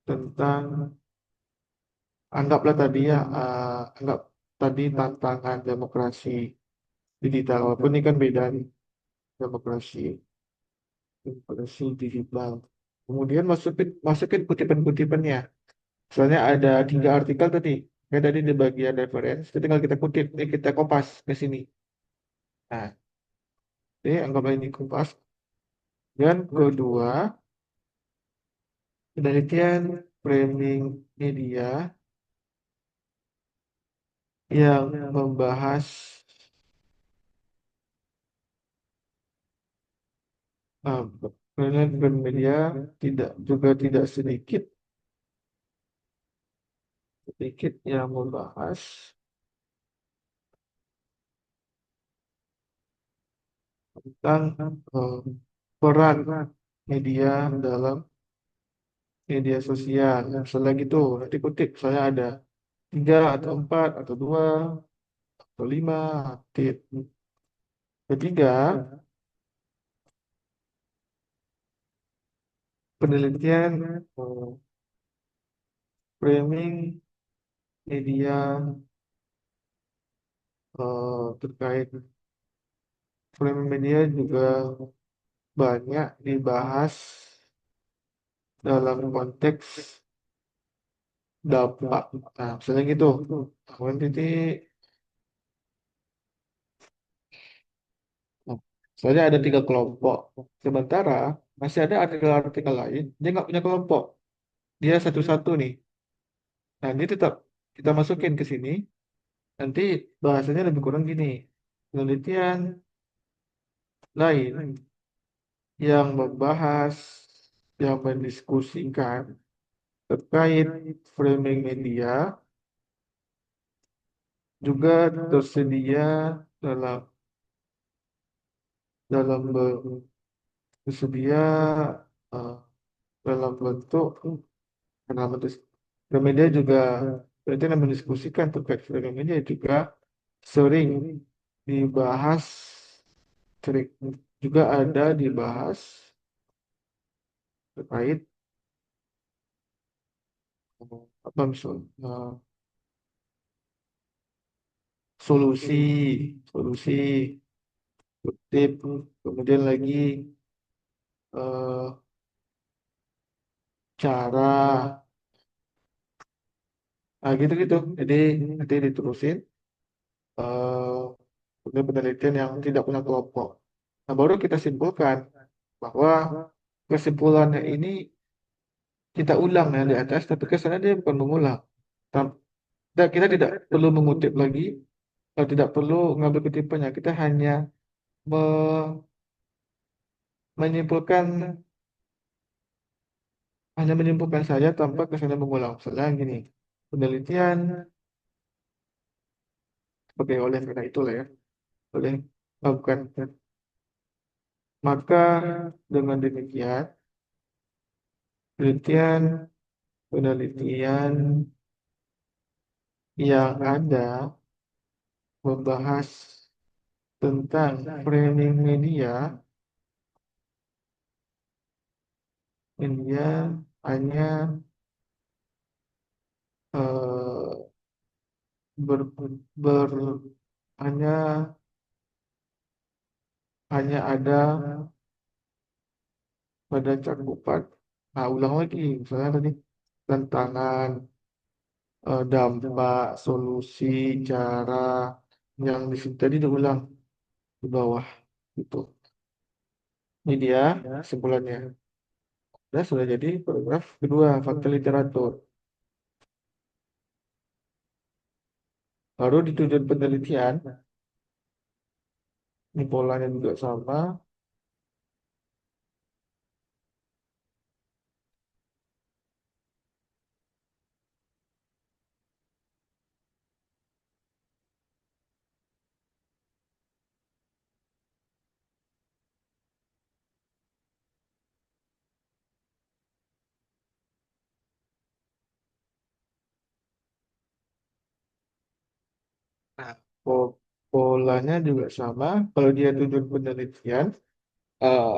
Speaker 2: tentang, anggaplah tadi ya, anggap tadi tantangan demokrasi digital. Walaupun ini kan beda nih, demokrasi, demokrasi digital. Kemudian masukin kutipan-kutipannya. Misalnya ada tiga artikel tadi. Kayak tadi di bagian reference, itu tinggal kita kutip, kita kopas ke sini. Nah, ini anggaplah ini kopas. Dan kedua, penelitian framing media yang membahas uh, penelitian framing media tidak sedikit yang membahas tentang peran media dalam media sosial. Misalnya gitu, nanti kutip, saya ada tiga atau empat atau dua atau lima tip. Ketiga, penelitian framing media terkait framing media juga banyak dibahas dalam konteks dampak. Nah, misalnya gitu. Kemudian titik, nah, soalnya ada tiga kelompok. Sementara masih ada artikel-artikel lain, dia nggak punya kelompok. Dia satu-satu nih. Nah, ini tetap kita masukin ke sini. Nanti bahasanya lebih kurang gini. Penelitian lain yang membahas, yang mendiskusikan terkait framing media juga tersedia dalam dalam be- tersedia eh, dalam bentuk dalam bentuk framing media juga, berarti yang mendiskusikan terkait framing media juga sering dibahas, sering juga ada dibahas terkait apa misalnya solusi solusi tip, kemudian lagi eh, cara, nah gitu-gitu. Jadi nanti diterusin eh, penelitian yang tidak punya kelompok. Nah, baru kita simpulkan bahwa kesimpulannya ini kita ulang yang di atas, tapi kesannya dia bukan mengulang. Tam- kita tidak perlu mengutip lagi, tidak perlu ngambil kutipannya. Kita hanya me- menyimpulkan saja tanpa kesannya mengulang. Misalnya gini, penelitian sebagai oleh karena itulah ya, oleh bukan. Maka dengan demikian penelitian penelitian yang ada membahas tentang framing media hanya eh, ber, ber- hanya ada pada cakupan. Nah, ulang lagi, misalnya tadi tantangan, dampak, solusi, cara yang di situ tadi diulang di bawah itu. Ini dia kesimpulannya. Nah, sudah jadi paragraf kedua, fakta literatur. Baru di tujuan penelitian, ini polanya juga sama. Nah, polanya juga sama. Kalau dia tujuan penelitian, eh,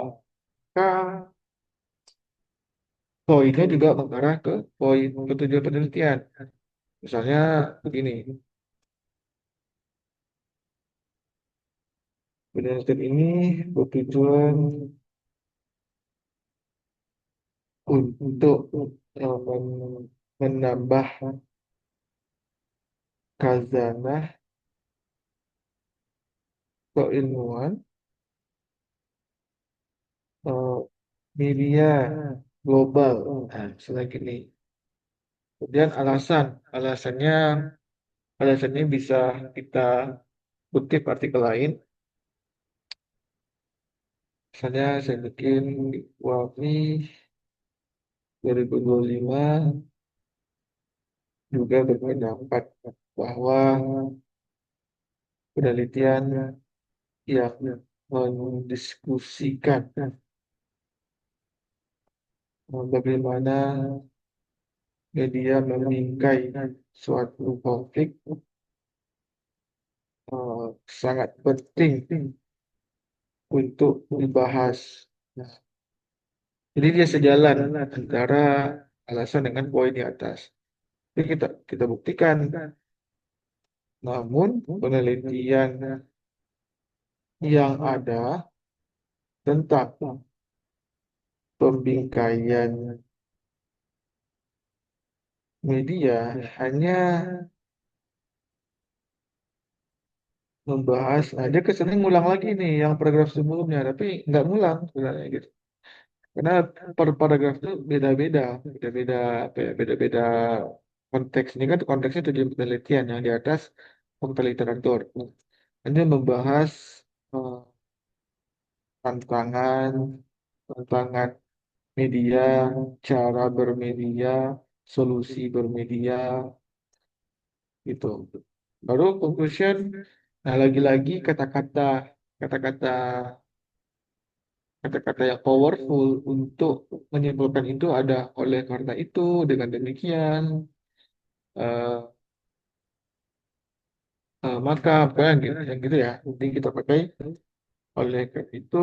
Speaker 2: maka poinnya juga mengarah ke poin ke tujuan penelitian. Misalnya begini, penelitian ini bertujuan untuk menambah khazanah keilmuan eh, media global. Nah, misalnya gini. Kemudian alasannya bisa kita kutip artikel lain. Misalnya saya bikin WAFI 2025 juga berpendapat bahwa penelitian yang mendiskusikan bagaimana media membingkai suatu konflik sangat penting untuk dibahas. Nah, jadi dia sejalan antara alasan dengan poin di atas. Jadi kita buktikan. Namun penelitian yang ada tentang pembingkaian media hanya membahas, nah dia kesannya ngulang lagi nih yang paragraf sebelumnya, tapi nggak ngulang sebenarnya gitu. Karena per paragraf itu beda-beda, beda-beda apa ya, beda-beda konteks. Ini kan konteksnya tujuan penelitian yang di atas fakta literatur. Ini membahas eh, tantangan, tantangan media, cara bermedia, solusi bermedia, gitu. Baru conclusion, nah lagi-lagi kata-kata kata-kata yang powerful untuk menyimpulkan itu ada oleh karena itu dengan demikian eh, maka apa yang gitu ya, nanti kita pakai oleh karena itu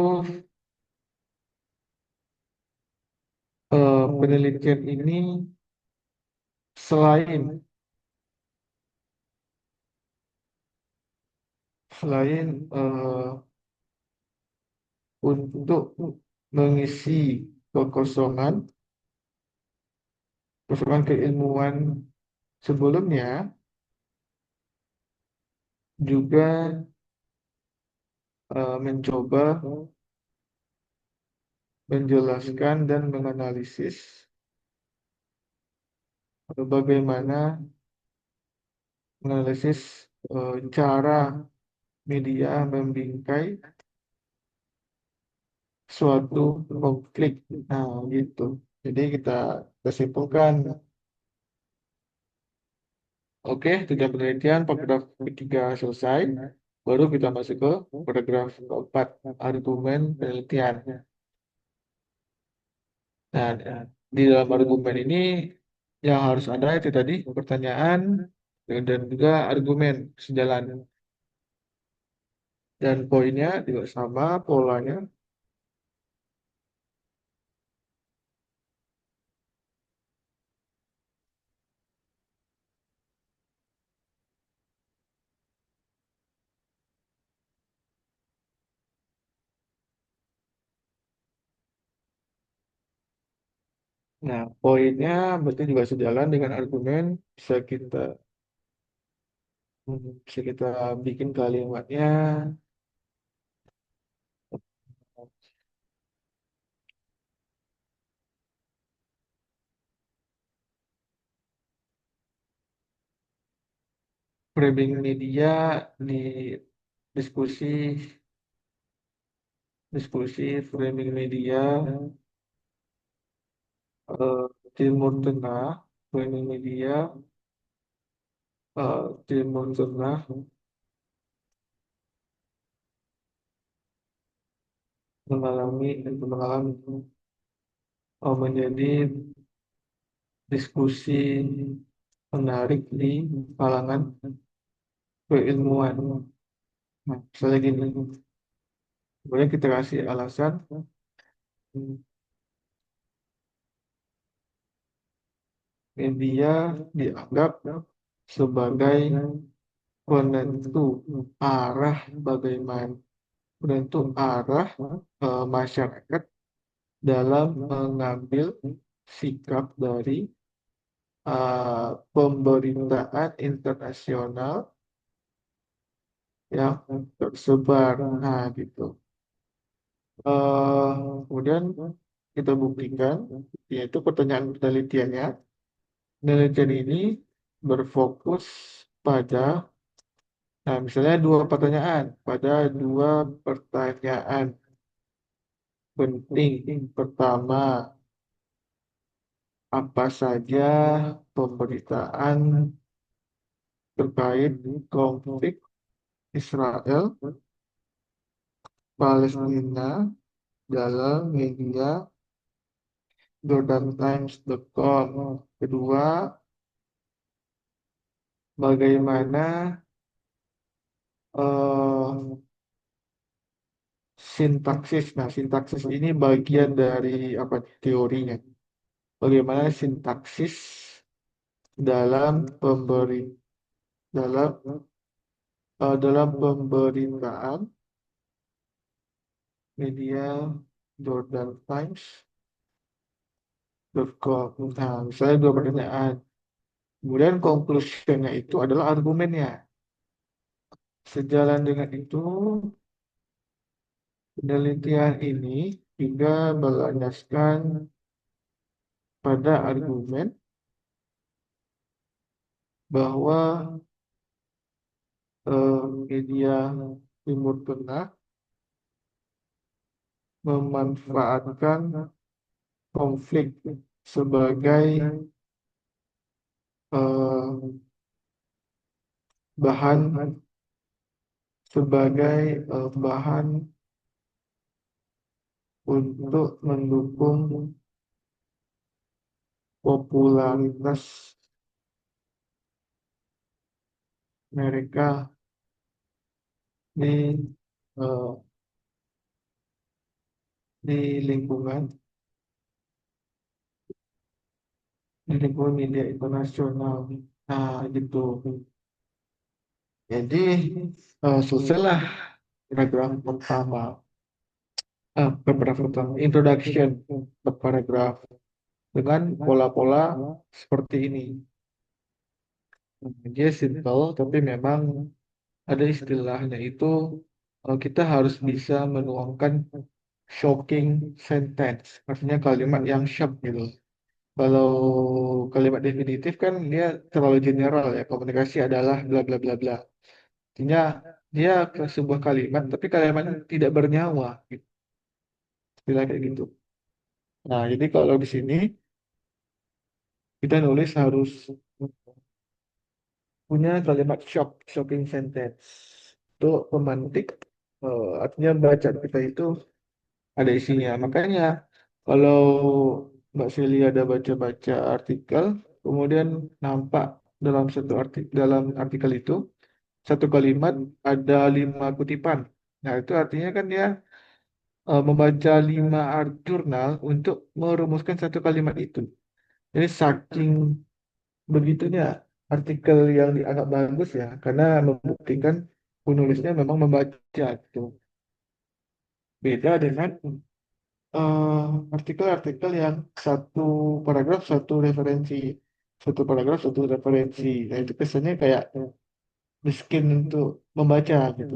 Speaker 2: penelitian ini selain selain untuk mengisi kekosongan kekosongan keilmuan sebelumnya juga mencoba menjelaskan dan menganalisis bagaimana menganalisis cara media membingkai suatu konflik. Nah, gitu. Jadi kita simpulkan. Oke, tiga penelitian, paragraf ketiga selesai. Baru kita masuk ke paragraf keempat, argumen penelitian. Nah, di dalam argumen ini yang harus ada itu tadi pertanyaan dan juga argumen sejalan. Dan poinnya juga sama polanya. Nah, poinnya berarti juga sejalan dengan argumen. Bisa kita bisa kita bikin kalimatnya. Framing media di diskusi diskusi framing media eh, Timur Tengah, framing media Timur Tengah mengalami menjadi diskusi menarik di kalangan keilmuan. Nah, misalnya gini, kemudian kita kasih alasan media dianggap sebagai penentu arah bagaimana penentu arah masyarakat dalam mengambil sikap dari pemberitaan internasional yang tersebar. Nah, gitu. Eh, Kemudian kita buktikan, yaitu pertanyaan penelitiannya. Penelitian ini berfokus pada, nah misalnya dua pertanyaan penting. Pertama, apa saja pemberitaan terkait konflik Israel Palestina dalam media jordantimes.com. Kedua, bagaimana eh, sintaksis. Nah, sintaksis ini bagian dari apa teorinya. Bagaimana sintaksis dalam dalam dalam pemberitaan media jordantimes.com. Nah, misalnya dua pertanyaan. Kemudian conclusionnya itu adalah argumennya. Sejalan dengan itu, penelitian ini juga berlandaskan pada argumen bahwa media Timur Tengah memanfaatkan konflik sebagai eh, bahan bahan untuk mendukung popularitas mereka di eh, di lingkungan media internasional. Nah, gitu. Jadi selesailah paragraf pertama, paragraf pertama, introduction paragraf dengan pola-pola seperti ini. Dia simple, tapi memang ada istilahnya itu kita harus bisa menuangkan shocking sentence, artinya kalimat yang shock gitu. Kalau kalimat definitif kan dia terlalu general ya, komunikasi adalah bla bla bla bla. Artinya dia ke sebuah kalimat, tapi kalimatnya tidak bernyawa, gitu. Istilah kayak gitu. Nah, jadi kalau di sini kita nulis harus punya kalimat shocking sentence. Untuk pemantik, artinya bacaan kita itu ada isinya. Makanya kalau Mbak Sili ada baca-baca artikel, kemudian nampak dalam artikel itu satu kalimat ada 5 kutipan. Nah, itu artinya kan dia membaca 5 jurnal untuk merumuskan satu kalimat itu. Jadi saking begitunya artikel yang dianggap bagus ya, karena membuktikan penulisnya memang membaca gitu. Beda dengan eh, artikel-artikel yang satu paragraf satu referensi, satu paragraf satu referensi. Nah, itu kesannya kayak miskin untuk membaca gitu.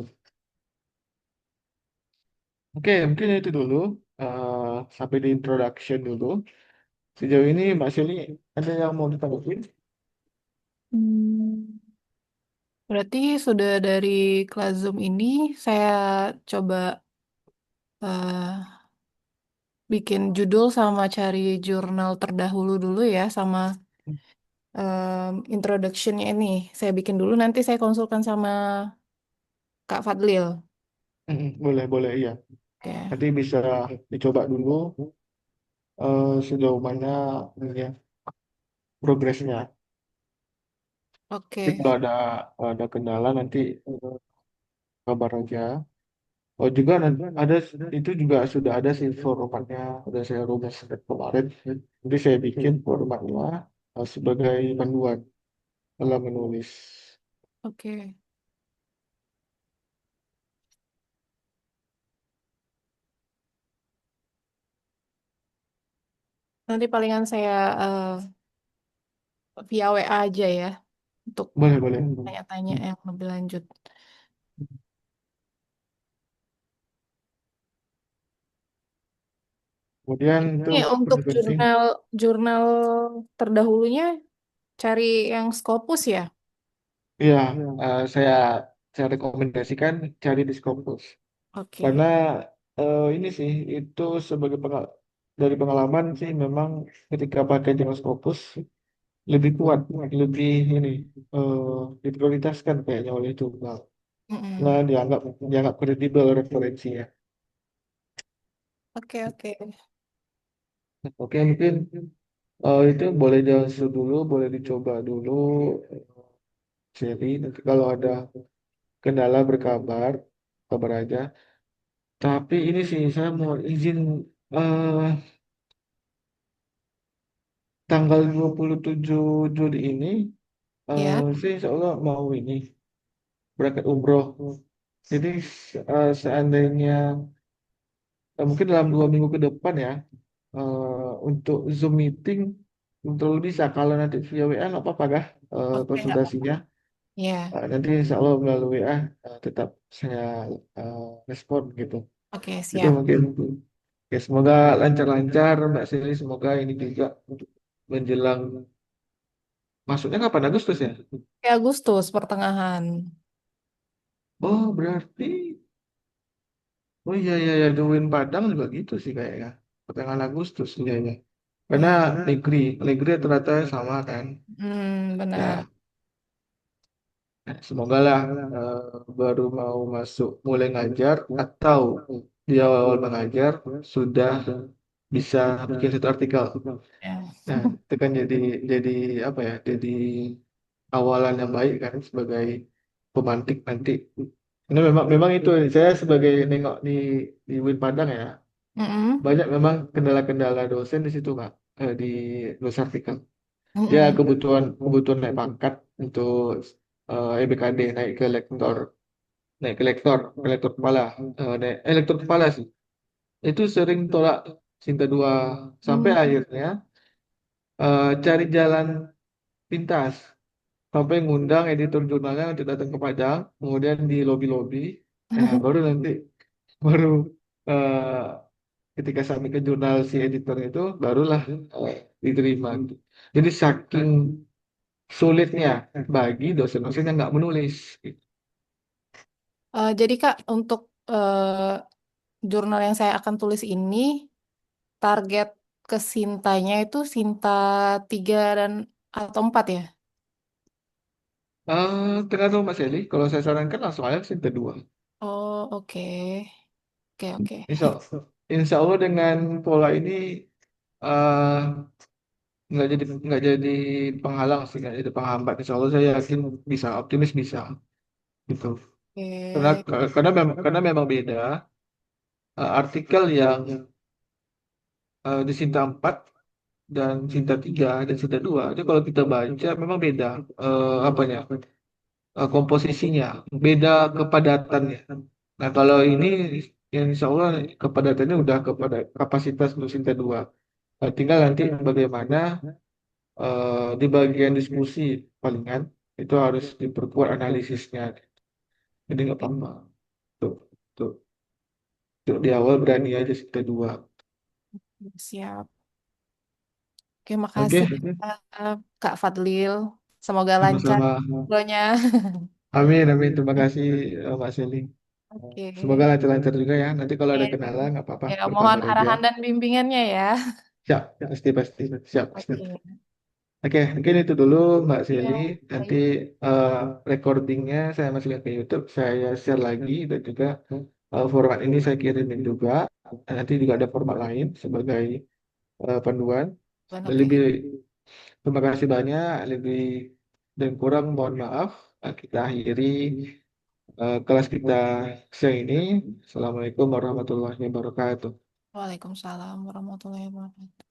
Speaker 2: Oke, mungkin itu dulu. Sampai di introduction dulu. Sejauh ini Mbak Sili ada yang mau ditanggapi?
Speaker 1: Hmm, berarti sudah dari kelas Zoom ini saya coba eh, bikin judul sama cari jurnal terdahulu dulu ya sama introduction-nya ini. Saya bikin dulu nanti saya konsulkan sama Kak Fadlil.
Speaker 2: Boleh, boleh, iya.
Speaker 1: Oke.
Speaker 2: Nanti bisa dicoba dulu sejauh mana ini ya, progresnya. Tapi
Speaker 1: Oke.
Speaker 2: kalau ada kendala nanti kabar aja. Oh juga ada itu juga sudah ada sih formatnya, udah saya rubah sejak kemarin. Jadi saya bikin formatnya sebagai panduan dalam menulis.
Speaker 1: Oke. Nanti palingan saya via WA aja ya untuk
Speaker 2: Boleh, boleh.
Speaker 1: tanya-tanya yang lebih lanjut.
Speaker 2: Kemudian itu
Speaker 1: Ini untuk
Speaker 2: penting.
Speaker 1: jurnal jurnal terdahulunya cari yang Scopus ya.
Speaker 2: Ya, saya rekomendasikan cari di Scopus. Karena
Speaker 1: Oke.
Speaker 2: ini sih itu dari pengalaman sih memang ketika pakai Jawa Scopus lebih kuat, lebih ini eh, diprioritaskan kayaknya oleh Tunggal. Nah,
Speaker 1: Mm-mm.
Speaker 2: dianggap kredibel referensinya.
Speaker 1: Oke, oke.
Speaker 2: Oke, mungkin itu boleh download dulu, boleh dicoba dulu seri. Nanti kalau ada kendala berkabar, kabar aja. Tapi ini sih saya mau izin eh, tanggal 27 Juli ini
Speaker 1: Ya.
Speaker 2: saya insya Allah mau ini berangkat umroh. Jadi seandainya mungkin dalam 2 minggu ke depan ya untuk Zoom meeting untuk bisa kalau nanti via WA nggak apa-apa kah
Speaker 1: Oke, nggak apa-apa.
Speaker 2: konsultasinya.
Speaker 1: Ya.
Speaker 2: Nanti insya Allah melalui WA tetap saya respon gitu.
Speaker 1: Oke,
Speaker 2: Itu
Speaker 1: siap.
Speaker 2: mungkin. Ya, semoga lancar-lancar Mbak Sili. Semoga ini juga menjelang masuknya kapan Agustus ya?
Speaker 1: Oke, Agustus pertengahan.
Speaker 2: Oh berarti oh iya iya ya The Win Padang juga gitu sih kayaknya pertengahan Agustus iya ya. Karena
Speaker 1: Hmm,
Speaker 2: negeri rata sama kan.
Speaker 1: benar.
Speaker 2: Ya semoga lah eh, baru mau masuk mulai ngajar atau di awal mengajar sudah bisa bikin satu artikel.
Speaker 1: Ya.
Speaker 2: Nah, itu kan jadi apa ya? Jadi awalan yang baik kan sebagai pemantik nanti. Ini memang itu saya sebagai nengok di Win Padang ya.
Speaker 1: Mm-mm.
Speaker 2: Banyak memang kendala-kendala dosen di situ, Kak. Di nulis artikel. Dia
Speaker 1: Mm-mm.
Speaker 2: kebutuhan naik pangkat untuk EBKD naik ke lektor kepala, lektor kepala sih. Itu sering tolak cinta dua sampai
Speaker 1: Hmm.
Speaker 2: akhirnya cari jalan pintas sampai ngundang editor jurnalnya untuk datang ke Padang, kemudian di lobi-lobi, ya baru nanti baru ketika submit ke jurnal si editor itu barulah diterima gitu. Jadi saking sulitnya bagi dosen-dosen yang nggak menulis gitu.
Speaker 1: Jadi Kak, untuk jurnal yang saya akan tulis ini, target ke Sintanya itu Sinta 3 dan atau 4 ya?
Speaker 2: Tergantung Mas Eli, kalau saya sarankan langsung aja ke Sinta 2.
Speaker 1: Oh, oke. Oke, oke.
Speaker 2: Insya, insya Allah dengan pola ini eh, nggak jadi penghalang sih, nggak jadi penghambat. Insya Allah saya yakin bisa, optimis bisa gitu. Karena
Speaker 1: Oke.
Speaker 2: karena memang beda artikel yang di Sinta 4 dan Sinta 3 dan Sinta 2 itu kalau kita baca memang beda apanya komposisinya, beda kepadatannya. Nah, kalau ini yang insya Allah kepadatannya udah kepada kapasitas untuk Sinta 2. Tinggal nanti bagaimana di bagian diskusi palingan itu harus diperkuat analisisnya. Jadi nggak apa-apa. Tuh, tuh, tuh, di awal berani aja Sinta 2.
Speaker 1: Siap. Oke, makasih
Speaker 2: Oke,
Speaker 1: eh, Kak Fadlil. Semoga lancar
Speaker 2: sama-sama.
Speaker 1: ngobrolnya.
Speaker 2: Amin, amin. Terima kasih, Mbak Seli.
Speaker 1: Oke.
Speaker 2: Semoga lancar-lancar juga ya. Nanti kalau
Speaker 1: Ya,
Speaker 2: ada kenalan, nggak apa-apa,
Speaker 1: ya, mohon
Speaker 2: berkabar aja.
Speaker 1: arahan dan bimbingannya ya.
Speaker 2: Siap, pasti, pasti. Siap, siap.
Speaker 1: Oke.
Speaker 2: Oke, mungkin itu dulu, Mbak Seli.
Speaker 1: Ya,
Speaker 2: Nanti
Speaker 1: baik.
Speaker 2: eh, recordingnya saya masukin ke YouTube, saya share lagi, dan juga format ini saya kirimin juga. Dan nanti juga ada format lain sebagai panduan. Dan
Speaker 1: Oke.
Speaker 2: lebih, terima kasih banyak. Lebih dan kurang, mohon maaf. Kita akhiri kelas kita siang ini. Assalamualaikum warahmatullahi wabarakatuh.
Speaker 1: Waalaikumsalam warahmatullahi wabarakatuh.